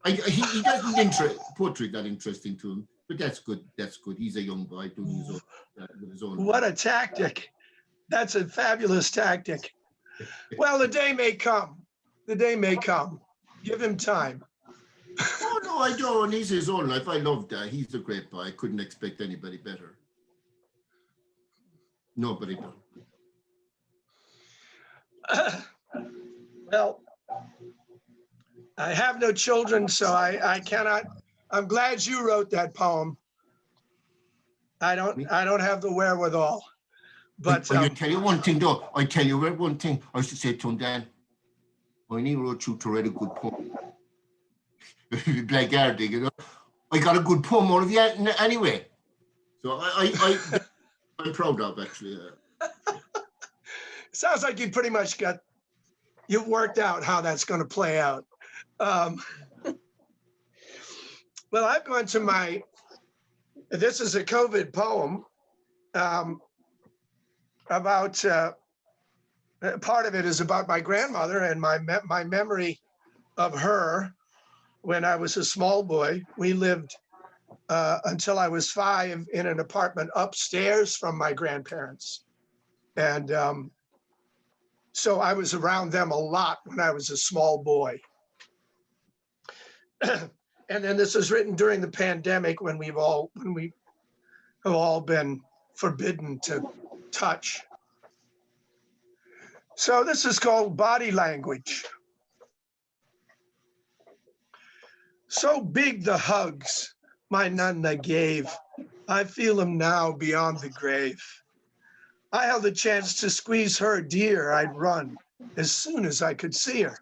He doesn't interest poetry that interesting to him, but that's good. That's good. He's a young boy doing his own. With his own. What a tactic! That's a fabulous tactic. Well, the day may come. The day may come. Give him time. Oh, no, I don't. He's his own life. I love that. He's a great boy. I couldn't expect anybody better. Nobody does. Well, I have no children, so I cannot. I'm glad you wrote that poem. I don't have the wherewithal. But I tell you one thing, though. I tell you one thing. I used to say to him, Dan, I need wrote you to write a good poem. Blackguarding, you know. I got a good poem out of you anyway. So I'm proud of actually. Sounds like you pretty much you've worked out how that's going to play out. Well, I've gone to this is a COVID poem about, part of it is about my grandmother and my memory of her. When I was a small boy, we lived until I was 5 in an apartment upstairs from my grandparents. And so I was around them a lot when I was a small boy. And then this was written during the pandemic when we have all been forbidden to touch. So this is called Body Language. So big the hugs my Nana gave, I feel them now beyond the grave. I held a chance to squeeze her dear, I'd run as soon as I could see her.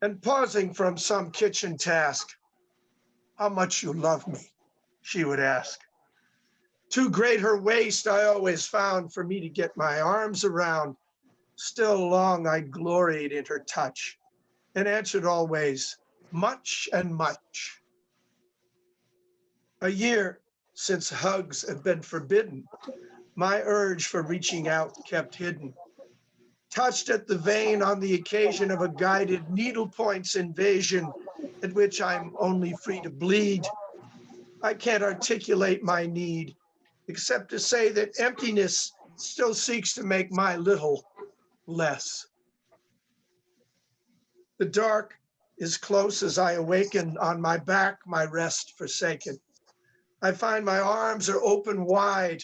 And pausing from some kitchen task, how much you love me, she would ask. Too great her waist I always found for me to get my arms around. Still long I gloried in her touch and answered always, much and much. A year since hugs have been forbidden, my urge for reaching out kept hidden. Touched at the vein on the occasion of a guided needlepoint's invasion at which I'm only free to bleed. I can't articulate my need except to say that emptiness still seeks to make my little less. The dark is close as I awaken, on my back, my rest forsaken. I find my arms are open wide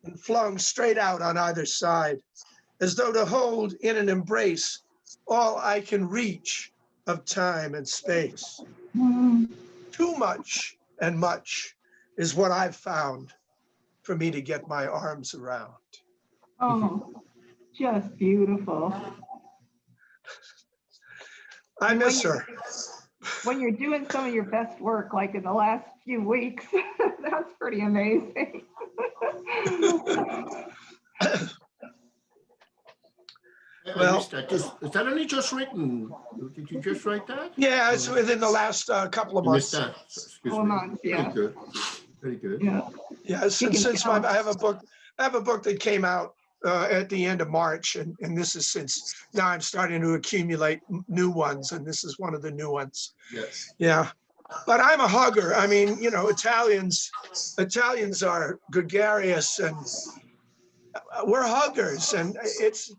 and flung straight out on either side, as though to hold in an embrace all I can reach of time and space. Too much and much is what I've found for me to get my arms around. Oh, just beautiful. I miss her. When you're doing some of your best work, like in the last few weeks, that's pretty amazing. Well, is that only just written? Did you just write that? Yeah, it's within the last couple of I missed months. that. Excuse Couple me. months, yeah. Very good. Very good. Yeah. Yeah, since I have a book that came out at the end of March, and this is since now I'm starting to accumulate new ones, and this is one of the new ones. Yes. Yeah, but I'm a hugger. I mean, you know, Italians are gregarious, and we're huggers, and it's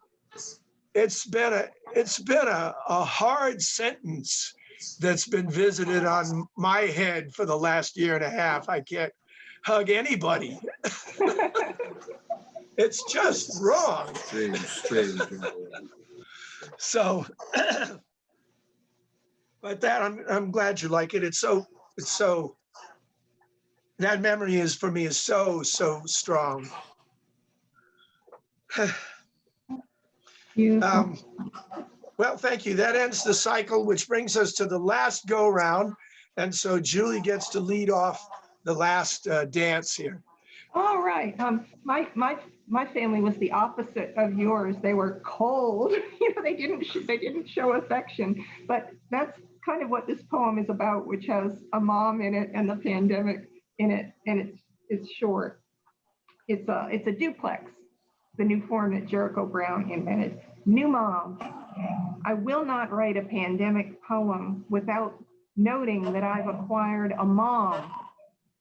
been a hard sentence that's been visited on my head for the last year and a half. I can't hug anybody. It's just wrong. Strange. So, but that I'm glad you like it. It's so that memory is for me is so strong. Beautiful. Well, thank you. That ends the cycle, which brings us to the last go round. And so Julie gets to lead off the last dance here. All right. My family was the opposite of yours. They were cold. You know, they didn't show affection. But that's kind of what this poem is about, which has a mom in it and the pandemic in it, and it's short. It's a duplex, the new form that Jericho Brown invented. New mom. I will not write a pandemic poem without noting that I've acquired a mom.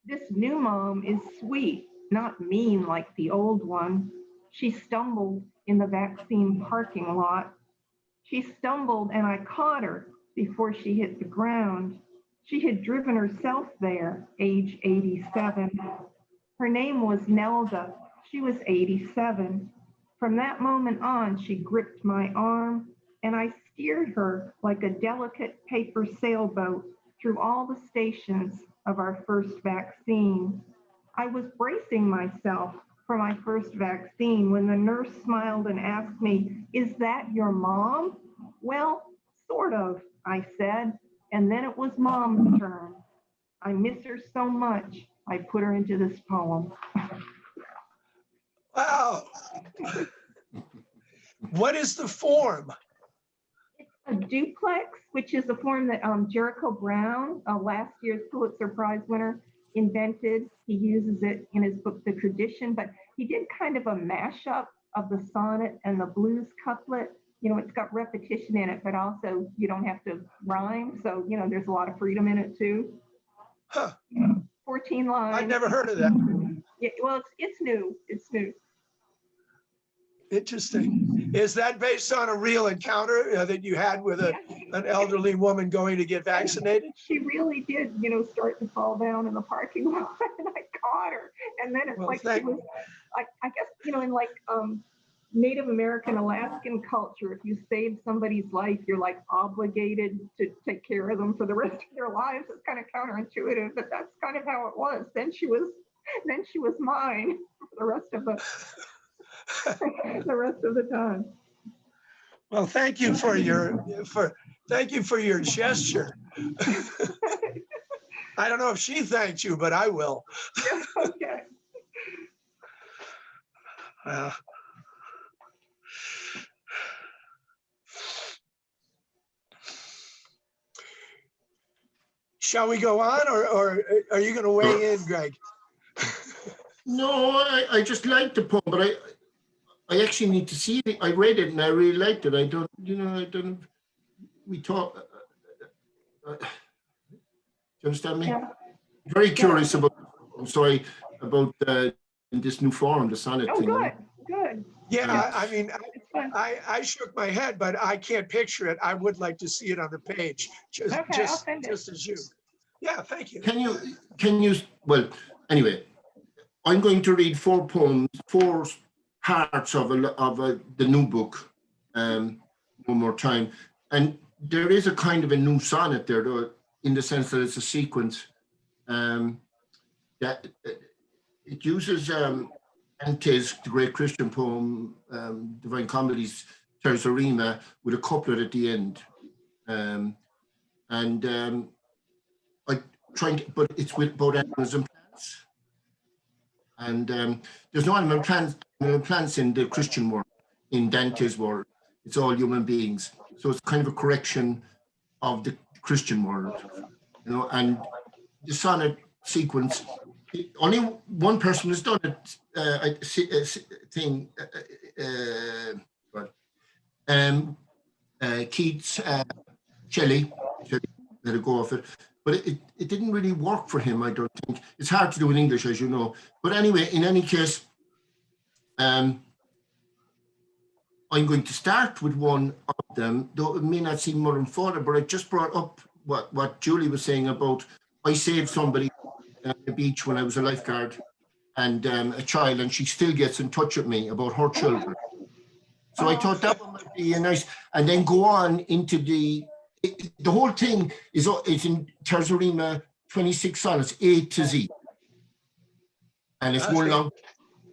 This new mom is sweet, not mean like the old one. She stumbled in the vaccine parking lot. She stumbled and I caught her before she hit the ground. She had driven herself there, age 87. Her name was Nelda. She was 87. From that moment on, she gripped my arm and I steered her like a delicate paper sailboat through all the stations of our first vaccine. I was bracing myself for my first vaccine when the nurse smiled and asked me, "Is that your mom?" "Well, sort of," I said, and then it was Mom's turn. I miss her so much, I put her into this poem. Wow. What is the form? It's a duplex, which is a form that Jericho Brown, last year's Pulitzer Prize winner, invented. He uses it in his book, The Tradition, but he did kind of a mashup of the sonnet and the blues couplet. You know, it's got repetition in it, but also you don't have to rhyme. So, you know, there's a lot of freedom in it too. Huh. 14 lines. I've never heard of that. Yeah, well, it's new. It's new. Interesting. Is that based on a real encounter that you had with an elderly woman going to get vaccinated? She really did, you know, start to fall down in the parking lot, and I caught her. And then it's Well, like she was, I guess, you know, in like Native American Alaskan culture, if you save somebody's life, you're like obligated to take care of them for the rest of their lives. It's kind of counterintuitive, but that's kind of how it was. Then she was mine for the rest of the time. Well, thank you for your gesture. I don't know if she thanked you, but I will. Yeah, okay. Shall we go on, or are you going to weigh in, Greg? No, I just liked the poem, but I actually need to see it. I read it and I really liked it. We talk. Do you understand me? Yeah. Very curious about, I'm sorry, about this new form, the sonnet thing. Good. Yeah, I mean, It's fun. I shook my head, but I can't picture it. I would like to see it on the page, Okay, I'll send it. just as you. Yeah, thank you. Can you, well, anyway, I'm going to read 4 poems, 4 parts of the new book one more time. And there is a kind of a new sonnet there, though, in the sense that it's a sequence that it uses Dante's, the great Christian poem, Divine Comedy's Terzarima, with a couplet at the end. But it's with both animals and plants. And there's no animal plants in the Christian world, in Dante's world. It's all human beings. So it's kind of a correction of the Christian world, you know. And the sonnet sequence, only one person has done it. Keats, Shelley, let it go off it. But it didn't really work for him, I don't think. It's hard to do in English, as you know. But anyway, in any case, I'm going to start with one of them, though it may not seem more than further, but I just brought up what Julie was saying about I saved somebody at the beach when I was a lifeguard and a child, and she still gets in touch with me about her children. So I thought that one might be a nice, and then go on into the whole thing is in Terzarima, 26 sonnets, A to Z. And it's one long,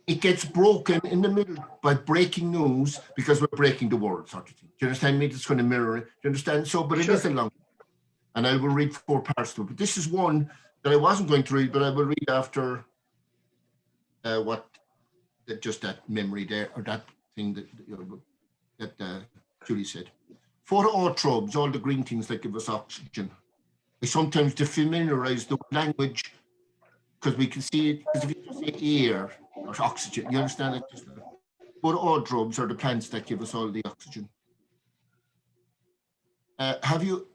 it gets broken in the middle by breaking news because we're breaking the world, sort of thing. Do you understand me? It's going to mirror it. Do you understand? So, but it is a long, and I will read 4 parts to it. But this is one that I wasn't going to read, but I will read after just that memory there, or that thing that Julie said. For the autotropes, all the green things that give us oxygen. I sometimes defamiliarize the language because we can see it, because if you just say air or oxygen, you understand it? But autotropes are the plants that give us all the oxygen. Have you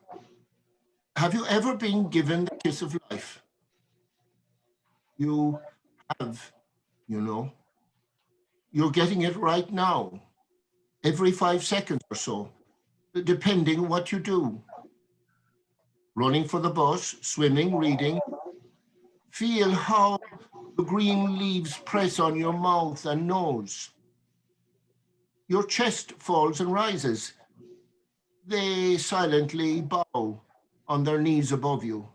ever been given the kiss of life? You have, you know. You're getting it right now, every 5 seconds or so, depending on what you do. Running for the bus, swimming, reading. Feel how the green leaves press on your mouth and nose. Your chest falls and rises. They silently bow on their knees above you.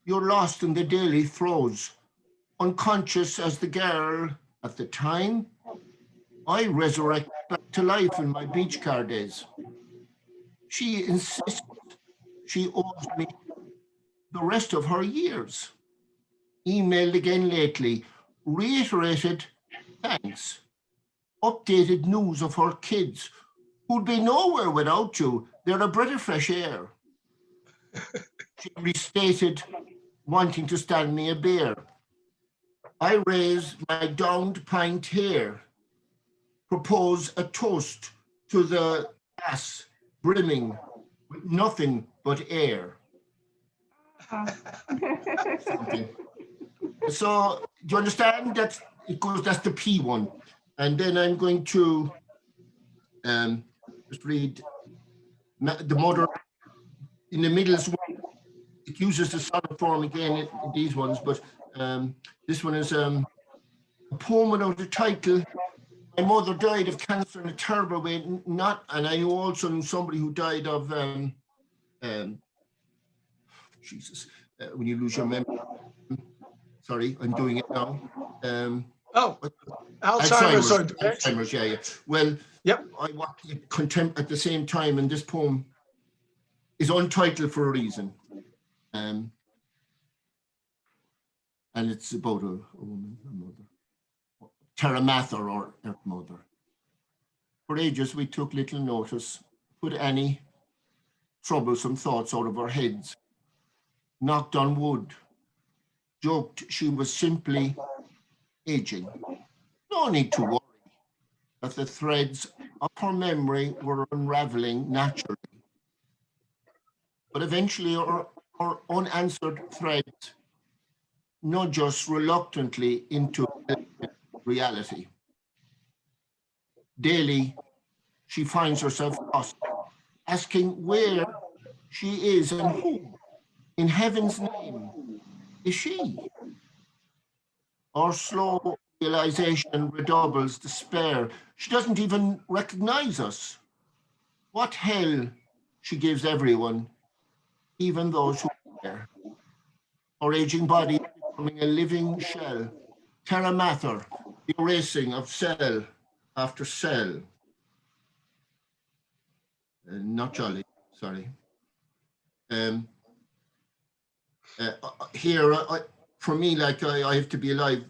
You're lost in the daily throes, unconscious as the girl at the time. I resurrect back to life in my beach car days. She insists she owes me the rest of her years. Emailed again lately, reiterated thanks, updated news of her kids, who'd be nowhere without you. They're a breath of fresh air. She restated wanting to stand me a beer. I raise my downed pint hair, propose a toast to the glass brimming with nothing but air. So do you understand that it goes? That's the P one, and then I'm going to just read the mother in the middle. It uses the sonnet form again in these ones, but this one is a poem without a title. My mother died of cancer in a terrible way. And I also knew somebody who died of Jesus. When you lose your memory. Sorry, I'm doing it now. Alzheimer's or dementia. Alzheimer's, yeah. Well, yep. I want contempt at the same time, and this poem is untitled for a reason. And it's about a woman, a mother. Terramather or Earth Mother. For ages, we took little notice, put any troublesome thoughts out of our heads, knocked on wood, joked she was simply aging. No need to worry that the threads of her memory were unraveling naturally. But eventually our unanswered threads nudge us reluctantly into reality. daily she finds herself lost, asking where she is and who, in heaven's name, is she? Our slow realization redoubles despair. She doesn't even recognize us. What hell she gives everyone, even those who care. Our aging body becoming a living shell, terra mater, the erasing of cell after cell. Not jolly, sorry. Here, for me, like I have to be alive.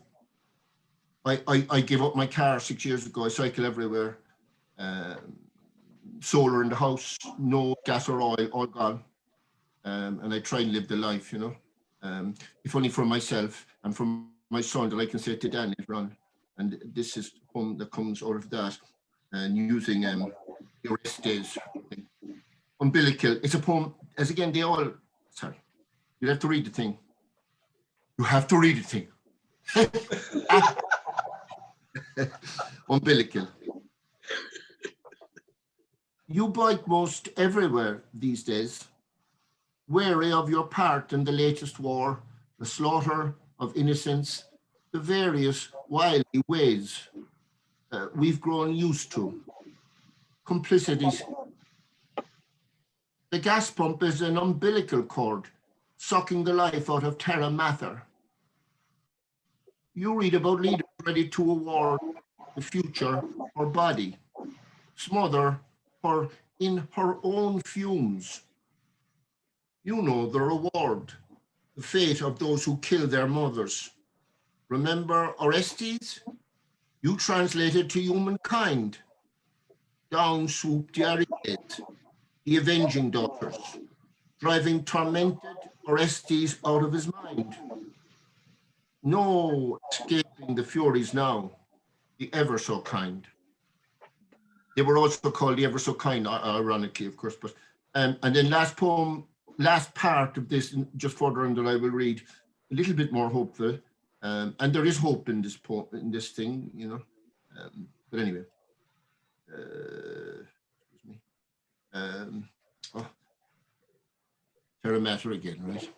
I gave up my car 6 years ago. I cycle everywhere. Solar in the house, no gas or oil, all gone. And I try and live the life, you know. If only for myself and for my son that I can say to Danny, run. And this is the poem that comes out of that. And using the rest days. Umbilical. It's a poem, as again, they all, sorry, you have to read the thing. You have to read the thing. Umbilical. You bite most everywhere these days, wary of your part in the latest war, the slaughter of innocents, the various wily ways we've grown used to, complicities. The gas pump is an umbilical cord, sucking the life out of terra mater. You read about leaders ready to award the future or body, smother her in her own fumes. You know the reward, the fate of those who kill their mothers. Remember Orestes? You translated to humankind. Down swooped the Ariads, the avenging daughters, driving tormented Orestes out of his mind. No escaping the furies now, the ever so kind. They were also called the ever so kind, ironically, of course. But and then last poem, last part of this, just further on that I will read, a little bit more hopeful. And there is hope in this poem, in this thing, you know. But anyway, excuse me. Terra mater again, right?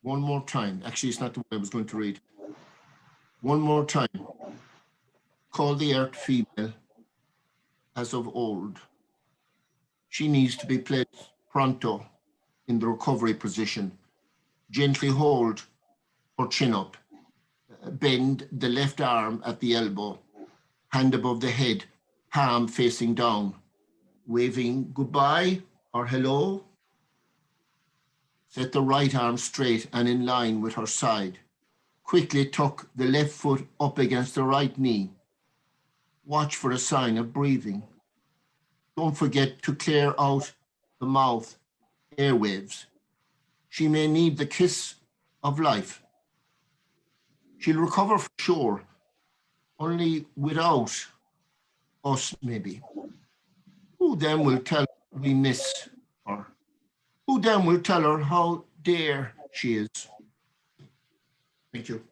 One more time. Actually, it's not the one I was going to read. One more time. Call the earth female as of old. She needs to be placed pronto in the recovery position. Gently hold her chin up. Bend the left arm at the elbow. Hand above the head, palm facing down. Waving goodbye or hello. Set the right arm straight and in line with her side. Quickly tuck the left foot up against the right knee. Watch for a sign of breathing. Don't forget to clear out the mouth, airwaves. She may need the kiss of life. She'll recover for sure, only without us maybe. Who then will tell her we miss her? Who then will tell her how dear she is? Thank you.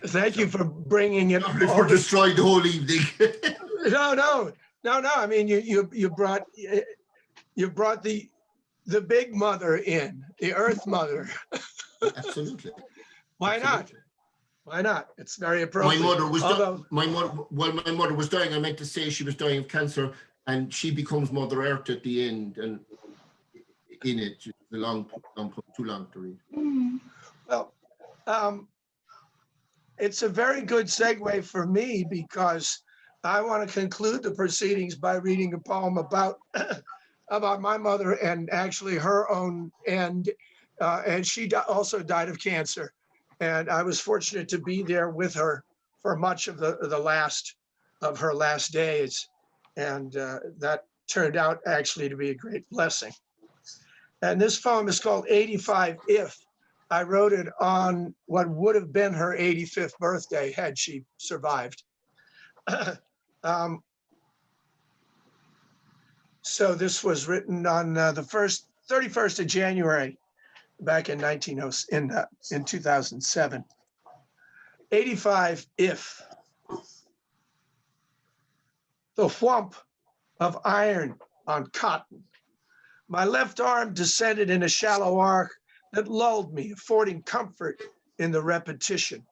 Thank you for bringing it. Sorry for destroying the whole evening. No. I mean, you brought the big mother in, the Earth Mother. Absolutely. Why not? Why not? It's very appropriate. My mother was while my mother was dying, I meant to say she was dying of cancer, and she becomes Mother Earth at the end, and in it, too long to read. Well, it's a very good segue for me because I want to conclude the proceedings by reading a poem about my mother and actually her own end. And she also died of cancer. And I was fortunate to be there with her for much of the last of her last days. And that turned out actually to be a great blessing. And this poem is called 85 If. I wrote it on what would have been her 85th birthday had she survived. So this was written on the 31st of January, back in 2007. 85, if. The whump of iron on cotton. My left arm descended in a shallow arc that lulled me, affording comfort in the repetition.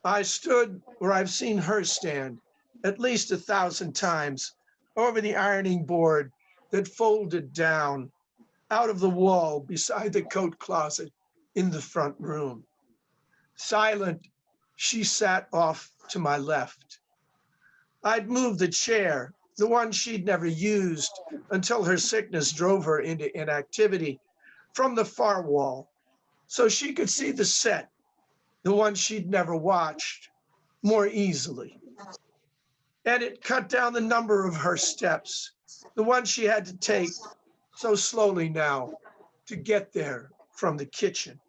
I stood where I've seen her stand at least 1,000 times over the ironing board that folded down out of the wall beside the coat closet in the front room. Silent, she sat off to my left. I'd moved the chair, the one she'd never used until her sickness drove her into inactivity, from the far wall, so she could see the set, the one she'd never watched, more easily. And it cut down the number of her steps, the one she had to take so slowly now to get there from the kitchen.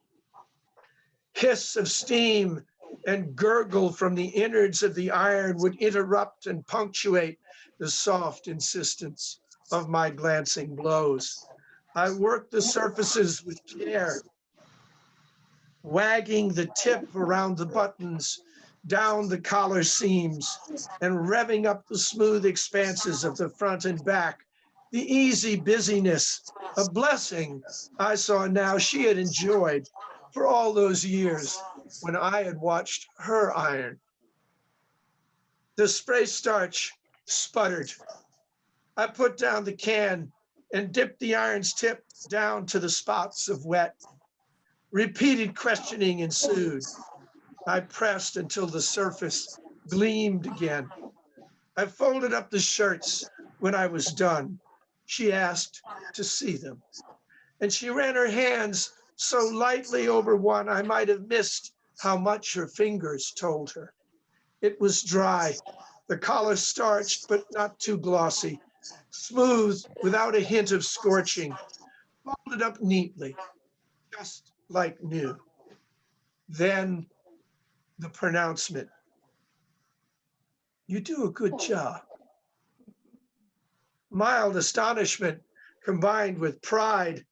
Hiss of steam and gurgle from the innards of the iron would interrupt and punctuate the soft insistence of my glancing blows. I worked the surfaces with care, wagging the tip around the buttons, down the collar seams, and revving up the smooth expanses of the front and back. The easy busyness, a blessing I saw now she had enjoyed for all those years when I had watched her iron. The spray starch sputtered. I put down the can and dipped the iron's tip down to the spots of wet. Repeated questioning ensued. I pressed until the surface gleamed again. I folded up the shirts when I was done. She asked to see them, and she ran her hands so lightly over one I might have missed how much her fingers told her. It was dry, the collar starched but not too glossy, smooth without a hint of scorching, folded up neatly, just like new. Then the pronouncement, "You do a good job." Mild astonishment combined with pride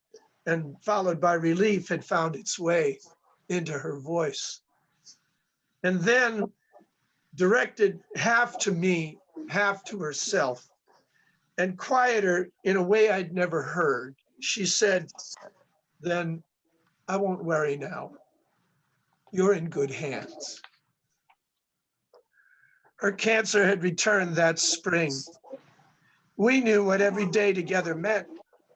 and followed by relief had found its way into her voice. And then, directed half to me, half to herself, and quieter in a way I'd never heard, she said, "Then I won't worry now. You're in good hands." Her cancer had returned that spring. We knew what every day together meant,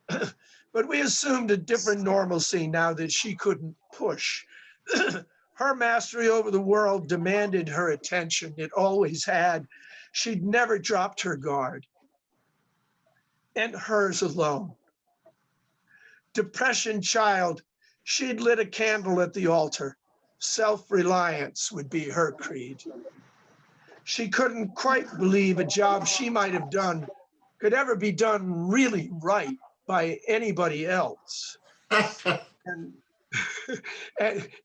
but we assumed a different normalcy now that she couldn't push. Her mastery over the world demanded her attention. It always had. She'd never dropped her guard. And hers alone. Depression child, she'd lit a candle at the altar. Self-reliance would be her creed. She couldn't quite believe a job she might have done could ever be done really right by anybody else.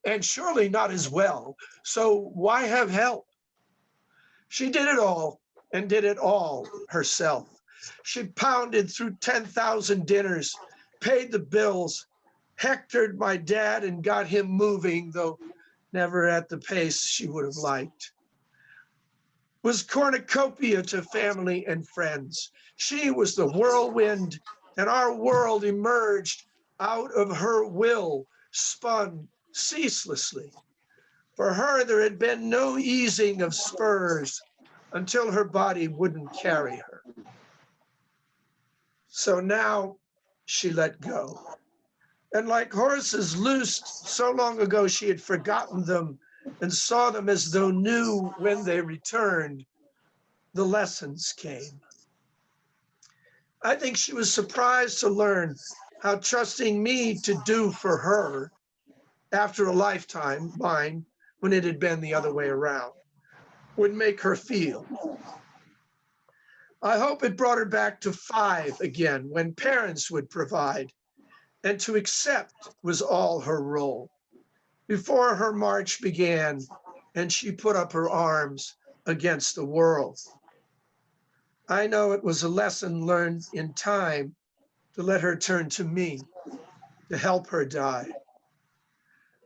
and surely not as well. So why have help? She did it all and did it all herself. She pounded through 10,000 dinners, paid the bills, hectored my dad and got him moving, though never at the pace she would have liked. Was cornucopia to family and friends. She was the whirlwind, and our world emerged out of her will, spun ceaselessly. For her, there had been no easing of spurs until her body wouldn't carry her. So now she let go. And like horses loosed so long ago she had forgotten them and saw them as though new when they returned, the lessons came. I think she was surprised to learn how trusting me to do for her after a lifetime, mine, when it had been the other way around, would make her feel. I hope it brought her back to 5 again, when parents would provide, and to accept was all her role. Before her march began and she put up her arms against the world. I know it was a lesson learned in time to let her turn to me, to help her die.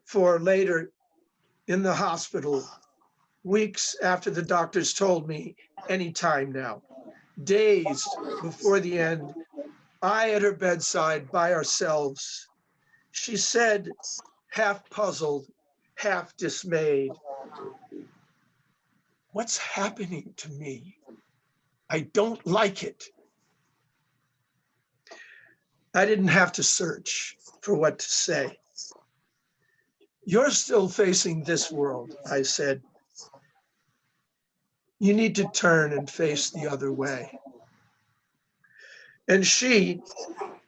for later in the hospital, weeks after the doctors told me any time now. Days before the end, I at her bedside by ourselves. She said, half puzzled, half dismayed, "What's happening to me? I don't like it." I didn't have to search for what to say. "You're still facing this world," I said. "You need to turn and face the other way." And she,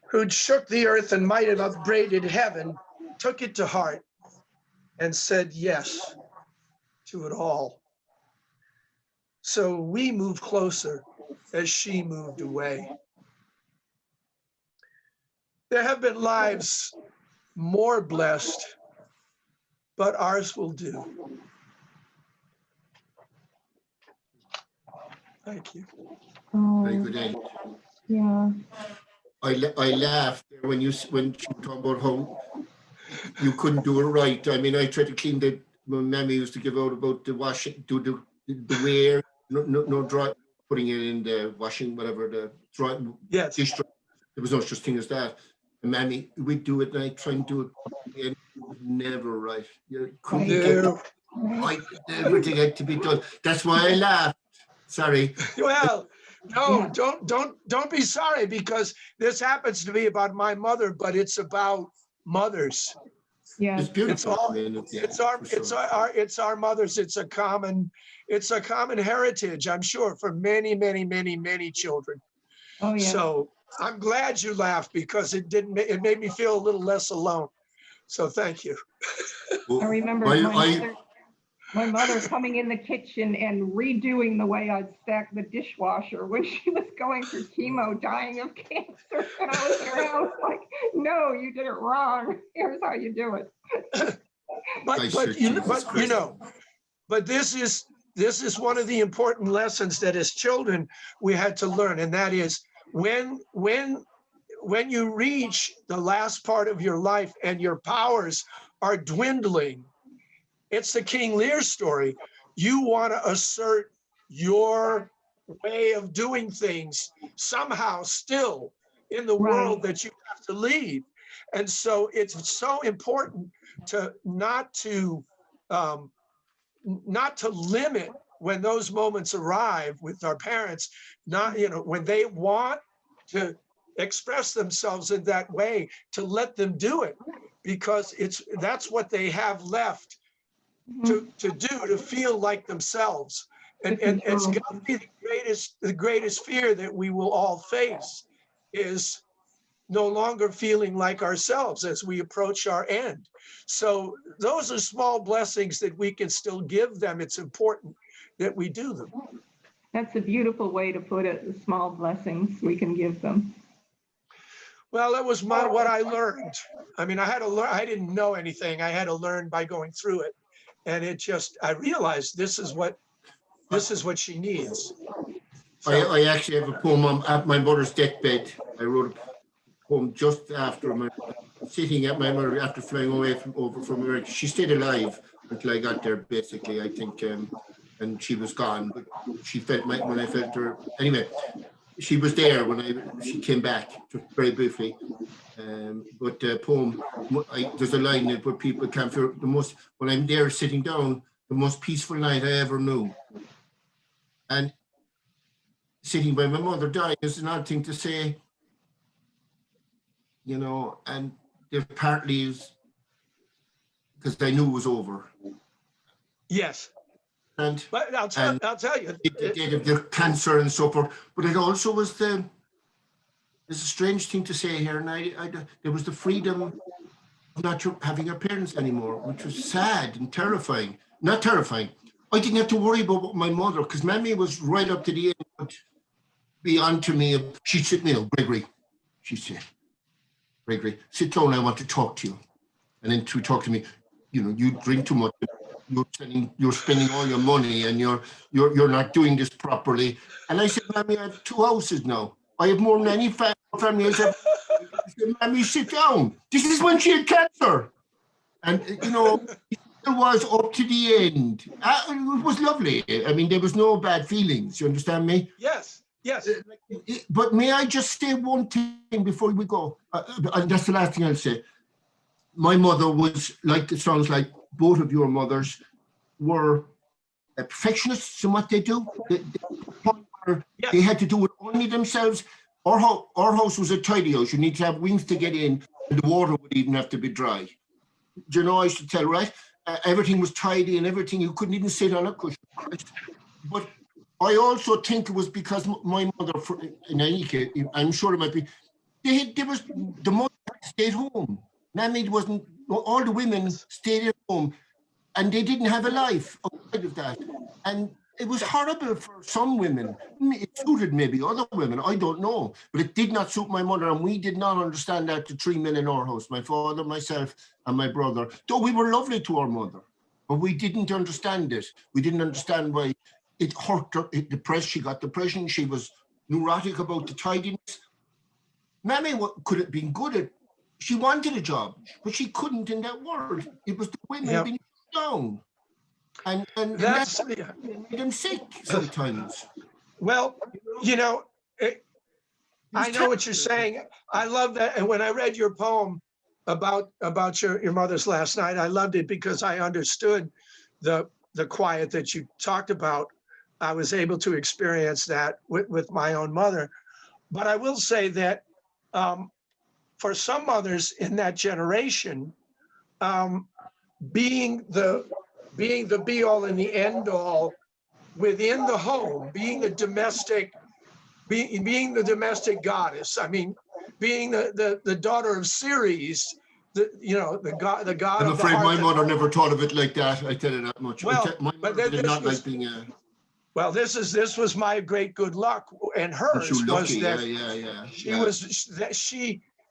who'd shook the earth and might have upbraided heaven, took it to heart and said yes to it all. So we moved closer as she moved away. There have been lives more blessed, but ours will do. Thank you. Very good end. Yeah. I laughed when she talked about how you couldn't do it right. I mean, I tried to clean the, my mammy used to give out about the washing, do the wear, no dry, putting it in the washing, whatever, the dry, Yes. dish dry. There was no such thing as that. And mammy, we'd do it and I'd try and do it, and it was never right. You couldn't get everything had to be done. That's why I laughed. Sorry. Well, no, don't be sorry, because this happens to be about my mother, but it's about mothers. Yeah. It's beautiful. It's all, it's our mothers. It's a common heritage, I'm sure, for many, many, many, many children. Oh, yeah. So I'm glad you laughed, because it made me feel a little less alone. So thank you. I remember my mother coming in the kitchen and redoing the way I'd stack the dishwasher when she was going through chemo, dying of cancer. And I was there, I was like, "No, you did it wrong. Here's how you do it." But this is one of the important lessons that as children we had to learn, and that is when you reach the last part of your life and your powers are dwindling. It's the King Lear story. You want to assert your way of doing things somehow still in the world that you have to leave. And so it's so important to not to limit when those moments arrive with our parents, when they want to express themselves in that way, to let them do it, because that's what they have left to do, to feel like themselves. And it's got to be the greatest fear that we will all face, is no longer feeling like ourselves as we approach our end. So those are small blessings that we can still give them. It's important that we do them. That's a beautiful way to put it, the small blessings we can give them. Well, that was what I learned. I mean, I had to learn. I didn't know anything. I had to learn by going through it. And I realized this is what she needs. So, I actually have a poem at my mother's deathbed. I wrote a poem just after sitting at my mother after flying away from America. She stayed alive until I got there, basically, I think, and she was gone. But she felt when I felt her. Anyway, she was there when she came back, just very briefly. But the poem, there's a line where people can't feel when I'm there sitting down, the most peaceful night I ever knew. And sitting by my mother dying is an odd thing to say, and there partly is because I knew it was over. Yes. But I'll tell you. The cancer and so forth, but it also was there's a strange thing to say here, and there was the freedom of not having your parents anymore, which was sad and terrifying. Not terrifying. I didn't have to worry about my mother, because Mammy was right up to the end, but be on to me. She'd sit me, Gregory, she said, "Gregory, sit down, I want to talk to you." And then to talk to me, you drink too much. You're spending all your money, and you're not doing this properly. And I said, "Mammy, I have 2 houses now. I have more than any family has ever." I said, "Mammy, sit down. This is when she had cancer." And, you know, it was up to the end. It was lovely. I mean, there was no bad feelings. You understand me? Yes, yes. But may I just say one thing before we go? And that's the last thing I'll say. My mother was like, it sounds like both of your mothers were perfectionists in what they do. They had to do it only themselves. Our house was a tidy house. You need to have wings to get in, and the water would even have to be dry. Do you know, I should tell, right? Everything was tidy and everything. You couldn't even sit on a cushion. But I also think it was because my mother, in any case, I'm sure it might be, the mother stayed home. That means all the women stayed at home, and they didn't have a life outside of that. And it was horrible for some women. It suited maybe other women, I don't know. But it did not suit my mother, and we did not understand that, the three men in our house, my father, myself, and my brother. Though we were lovely to our mother, but we didn't understand it. We didn't understand why it hurt her. She got depression. She was neurotic about the tidiness. Mammy could have been good at, she wanted a job, but she couldn't in that world. It was the women being down. And that made them sick sometimes. Well, you know, I know what you're saying. I love that. And when I read your poem about your mother's last night, I loved it because I understood the quiet that you talked about. I was able to experience that with my own mother. But I will say that for some mothers in that generation, being the be all and the end all within the home, being the domestic goddess. I mean, being the daughter of Ceres, the god. I'm afraid my mother never thought of it like that. I tell you that much. Well, my mother did not like being a. Well, this was my great good luck, and hers was that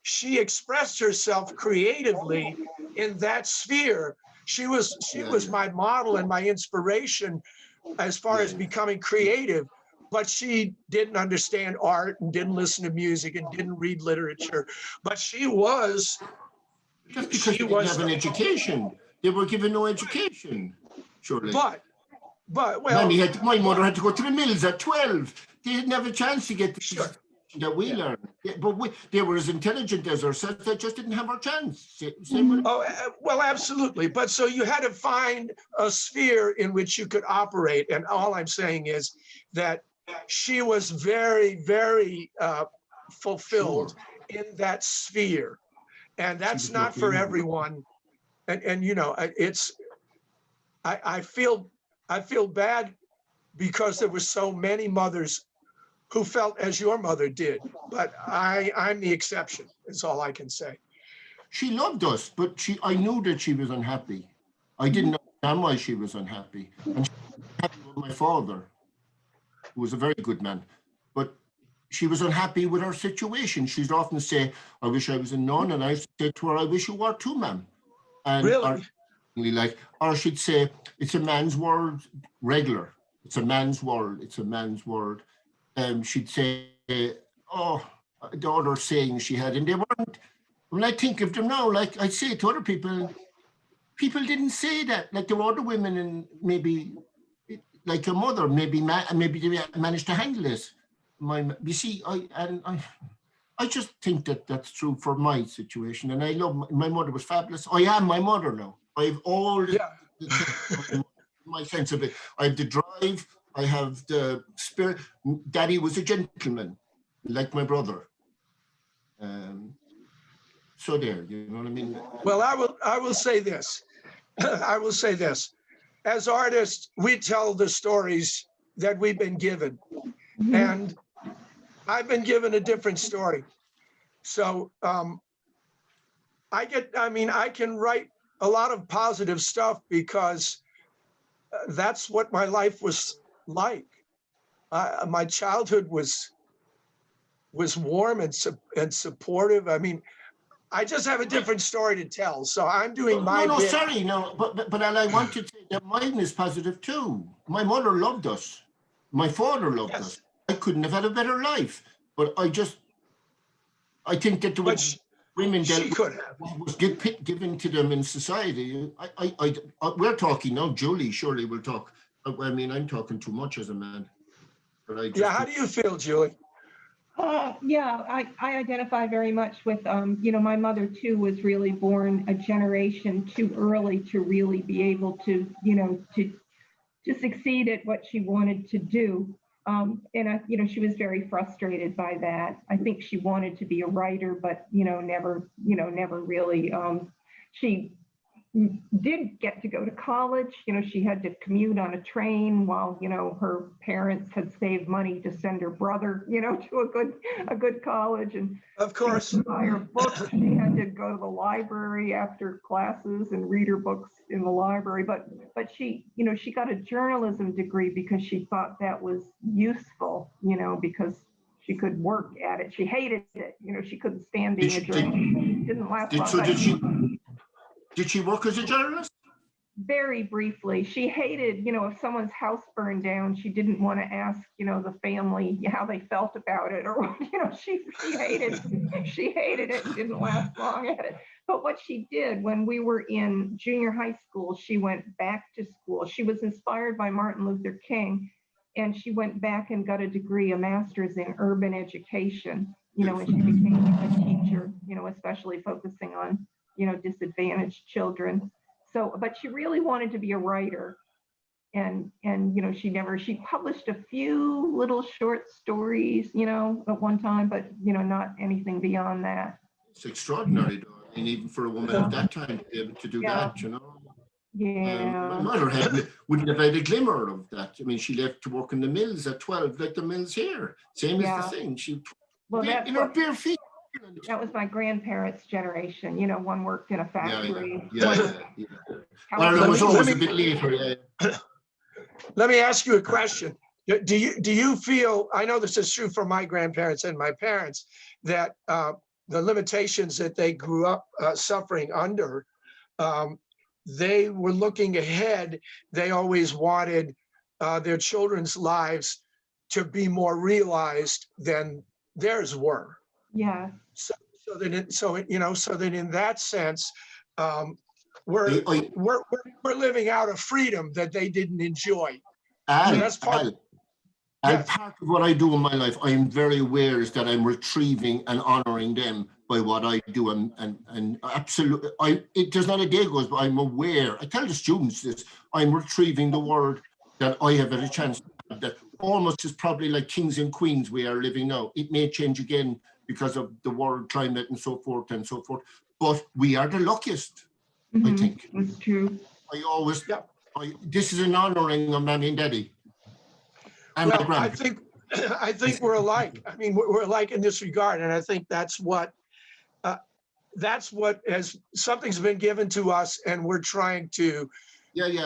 she expressed herself creatively in that sphere. She was my model and my inspiration as far as becoming creative, but she didn't understand art and didn't listen to music and didn't read literature. But she was. Just because they didn't have an education, they were given no education, surely. But well, my mother had to go to the mills at 12. They didn't have a chance to get the that we learned. Yeah, but they were as intelligent as ourselves. They just didn't have our chance. Well, absolutely. But so you had to find a sphere in which you could operate. And all I'm saying is that she was very, very fulfilled in that sphere. And that's not for everyone. And you know, I feel bad because there were so many mothers who felt as your mother did, but I'm the exception, is all I can say. She loved us, but I knew that she was unhappy. I didn't understand why she was unhappy. And she was unhappy with my father, who was a very good man, but she was unhappy with her situation. She'd often say, I wish I was a nun, and I used to say to her, I wish you were too, ma'am. And really? Or she'd say, it's a man's world, regular. It's a man's world, it's a man's world. She'd say, oh, the other sayings she had, and they weren't, when I think of them now, like I say to other people didn't say that. Like there were other women, and maybe, like your mother, maybe they managed to handle this. You see, I just think that that's true for my situation, and I love my mother was fabulous. I am my mother now. I have all my sense of it. I have the drive. I have the spirit. Daddy was a gentleman, like my brother. So there, you know what I mean? Well, I will say this. I will say this. As artists, we tell the stories that we've been given. And I've been given a different story. So I can write a lot of positive stuff because that's what my life was like. My childhood was warm and supportive. I mean, I just have a different story to tell. So I'm doing my bit. But I want to say that mine is positive too. My mother loved us. My father loved us. I couldn't have had a better life. But I think that women She dealt could have. what was given to them in society. We're talking now. Julie surely will talk. I mean, I'm talking too much as a man. But I just, Yeah, how do you feel, Julie? Yeah, I identify very much with, you know, my mother too was really born a generation too early to really be able to, you know, to succeed at what she wanted to do. And you know, she was very frustrated by that. I think she wanted to be a writer, but, you know, never really, she did get to go to college. You know, she had to commute on a train while, you know, her parents had saved money to send her brother, you know, to a good college. And Of course. to buy her books, she had to go to the library after classes and read her books in the library. But she, you know, she got a journalism degree because she thought that was useful, you know, because she could work at it. She hated it. You know, she couldn't stand being a journalist. It didn't last long. Did she work as a journalist? Very briefly. She hated, you know, if someone's house burned down, she didn't want to ask, you know, the family how they felt about it, or, you know, she hated it and didn't last long at it. But what she did when we were in junior high school, she went back to school. She was inspired by Martin Luther King, and she went back and got a degree, a master's in urban education, you know, and she became a teacher, you know, especially focusing on, you know, disadvantaged children. So, but she really wanted to be a writer. And you know, she published a few little short stories, you know, at one time, but, you know, not anything beyond that. It's extraordinary, though. I mean, even for a woman at that time to be able to do that, you know. Yeah. My mother wouldn't have had a glimmer of that. I mean, she left to work in the mills at 12, like the mills here. Same as the thing. She, well, in her bare feet. That was my grandparents' generation. You know, one worked in a factory. Yeah. Ireland was always a bit later. Let me ask you a question. Do you feel, I know this is true for my grandparents and my parents, that the limitations that they grew up suffering under, they were looking ahead. They always wanted their children's lives to be more realized than theirs were. Yeah. So that in that sense, we're living out a freedom that they didn't enjoy. And part of what I do in my life, I am very aware is that I'm retrieving and honoring them by what I do, and absolutely, there's not a day goes by I'm aware. I tell the students this: I'm retrieving the world that I have had a chance to have, that almost is probably like kings and queens we are living now. It may change again because of the world climate and so forth, but we are the luckiest, I think. That's true. This is an honoring of Mammy and Daddy. And well, I think we're alike. I mean, we're alike in this regard, and I think that's what has something's been given to us, and we're trying to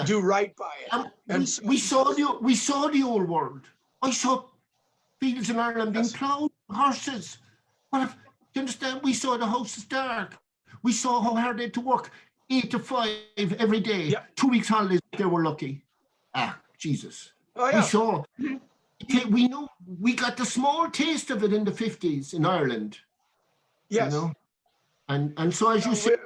do right by it. And we saw the old world. I saw fields in Ireland being plowed, horses. But do you understand? We saw the houses dark. We saw how hard they had to work, 8 to 5 every day. Yeah. 2 weeks holidays if they were lucky. Jesus. Oh, yeah. We saw. We know we got the small taste of it in the 50s in Ireland. Yes. You know? And so as you say,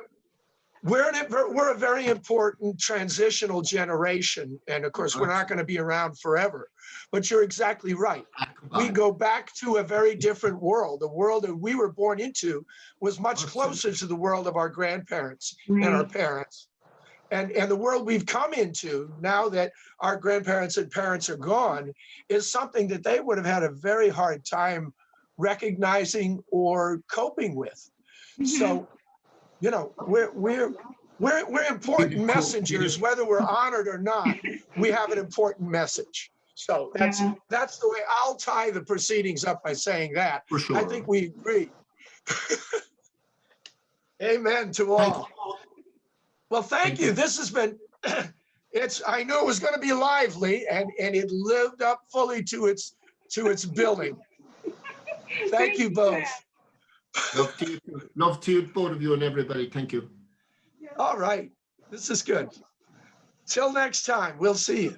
we're a very important transitional generation, and of course we're not going to be around forever. But you're exactly right. We go back to a very different world. The world that we were born into was much closer to the world of our grandparents and our parents. And the world we've come into now that our grandparents and parents are gone is something that they would have had a very hard time recognizing or coping with. So, you know, we're important messengers, whether we're honored or not. We have an important message. So that's the way I'll tie the proceedings up, by saying that. For sure. I think we agree. Amen to all. Well, thank you. This has been, I knew it was going to be lively, and it lived up fully to its billing. Thank you both. Love to you, both of you and everybody. Thank you. All right. This is good. Till next time, we'll see you.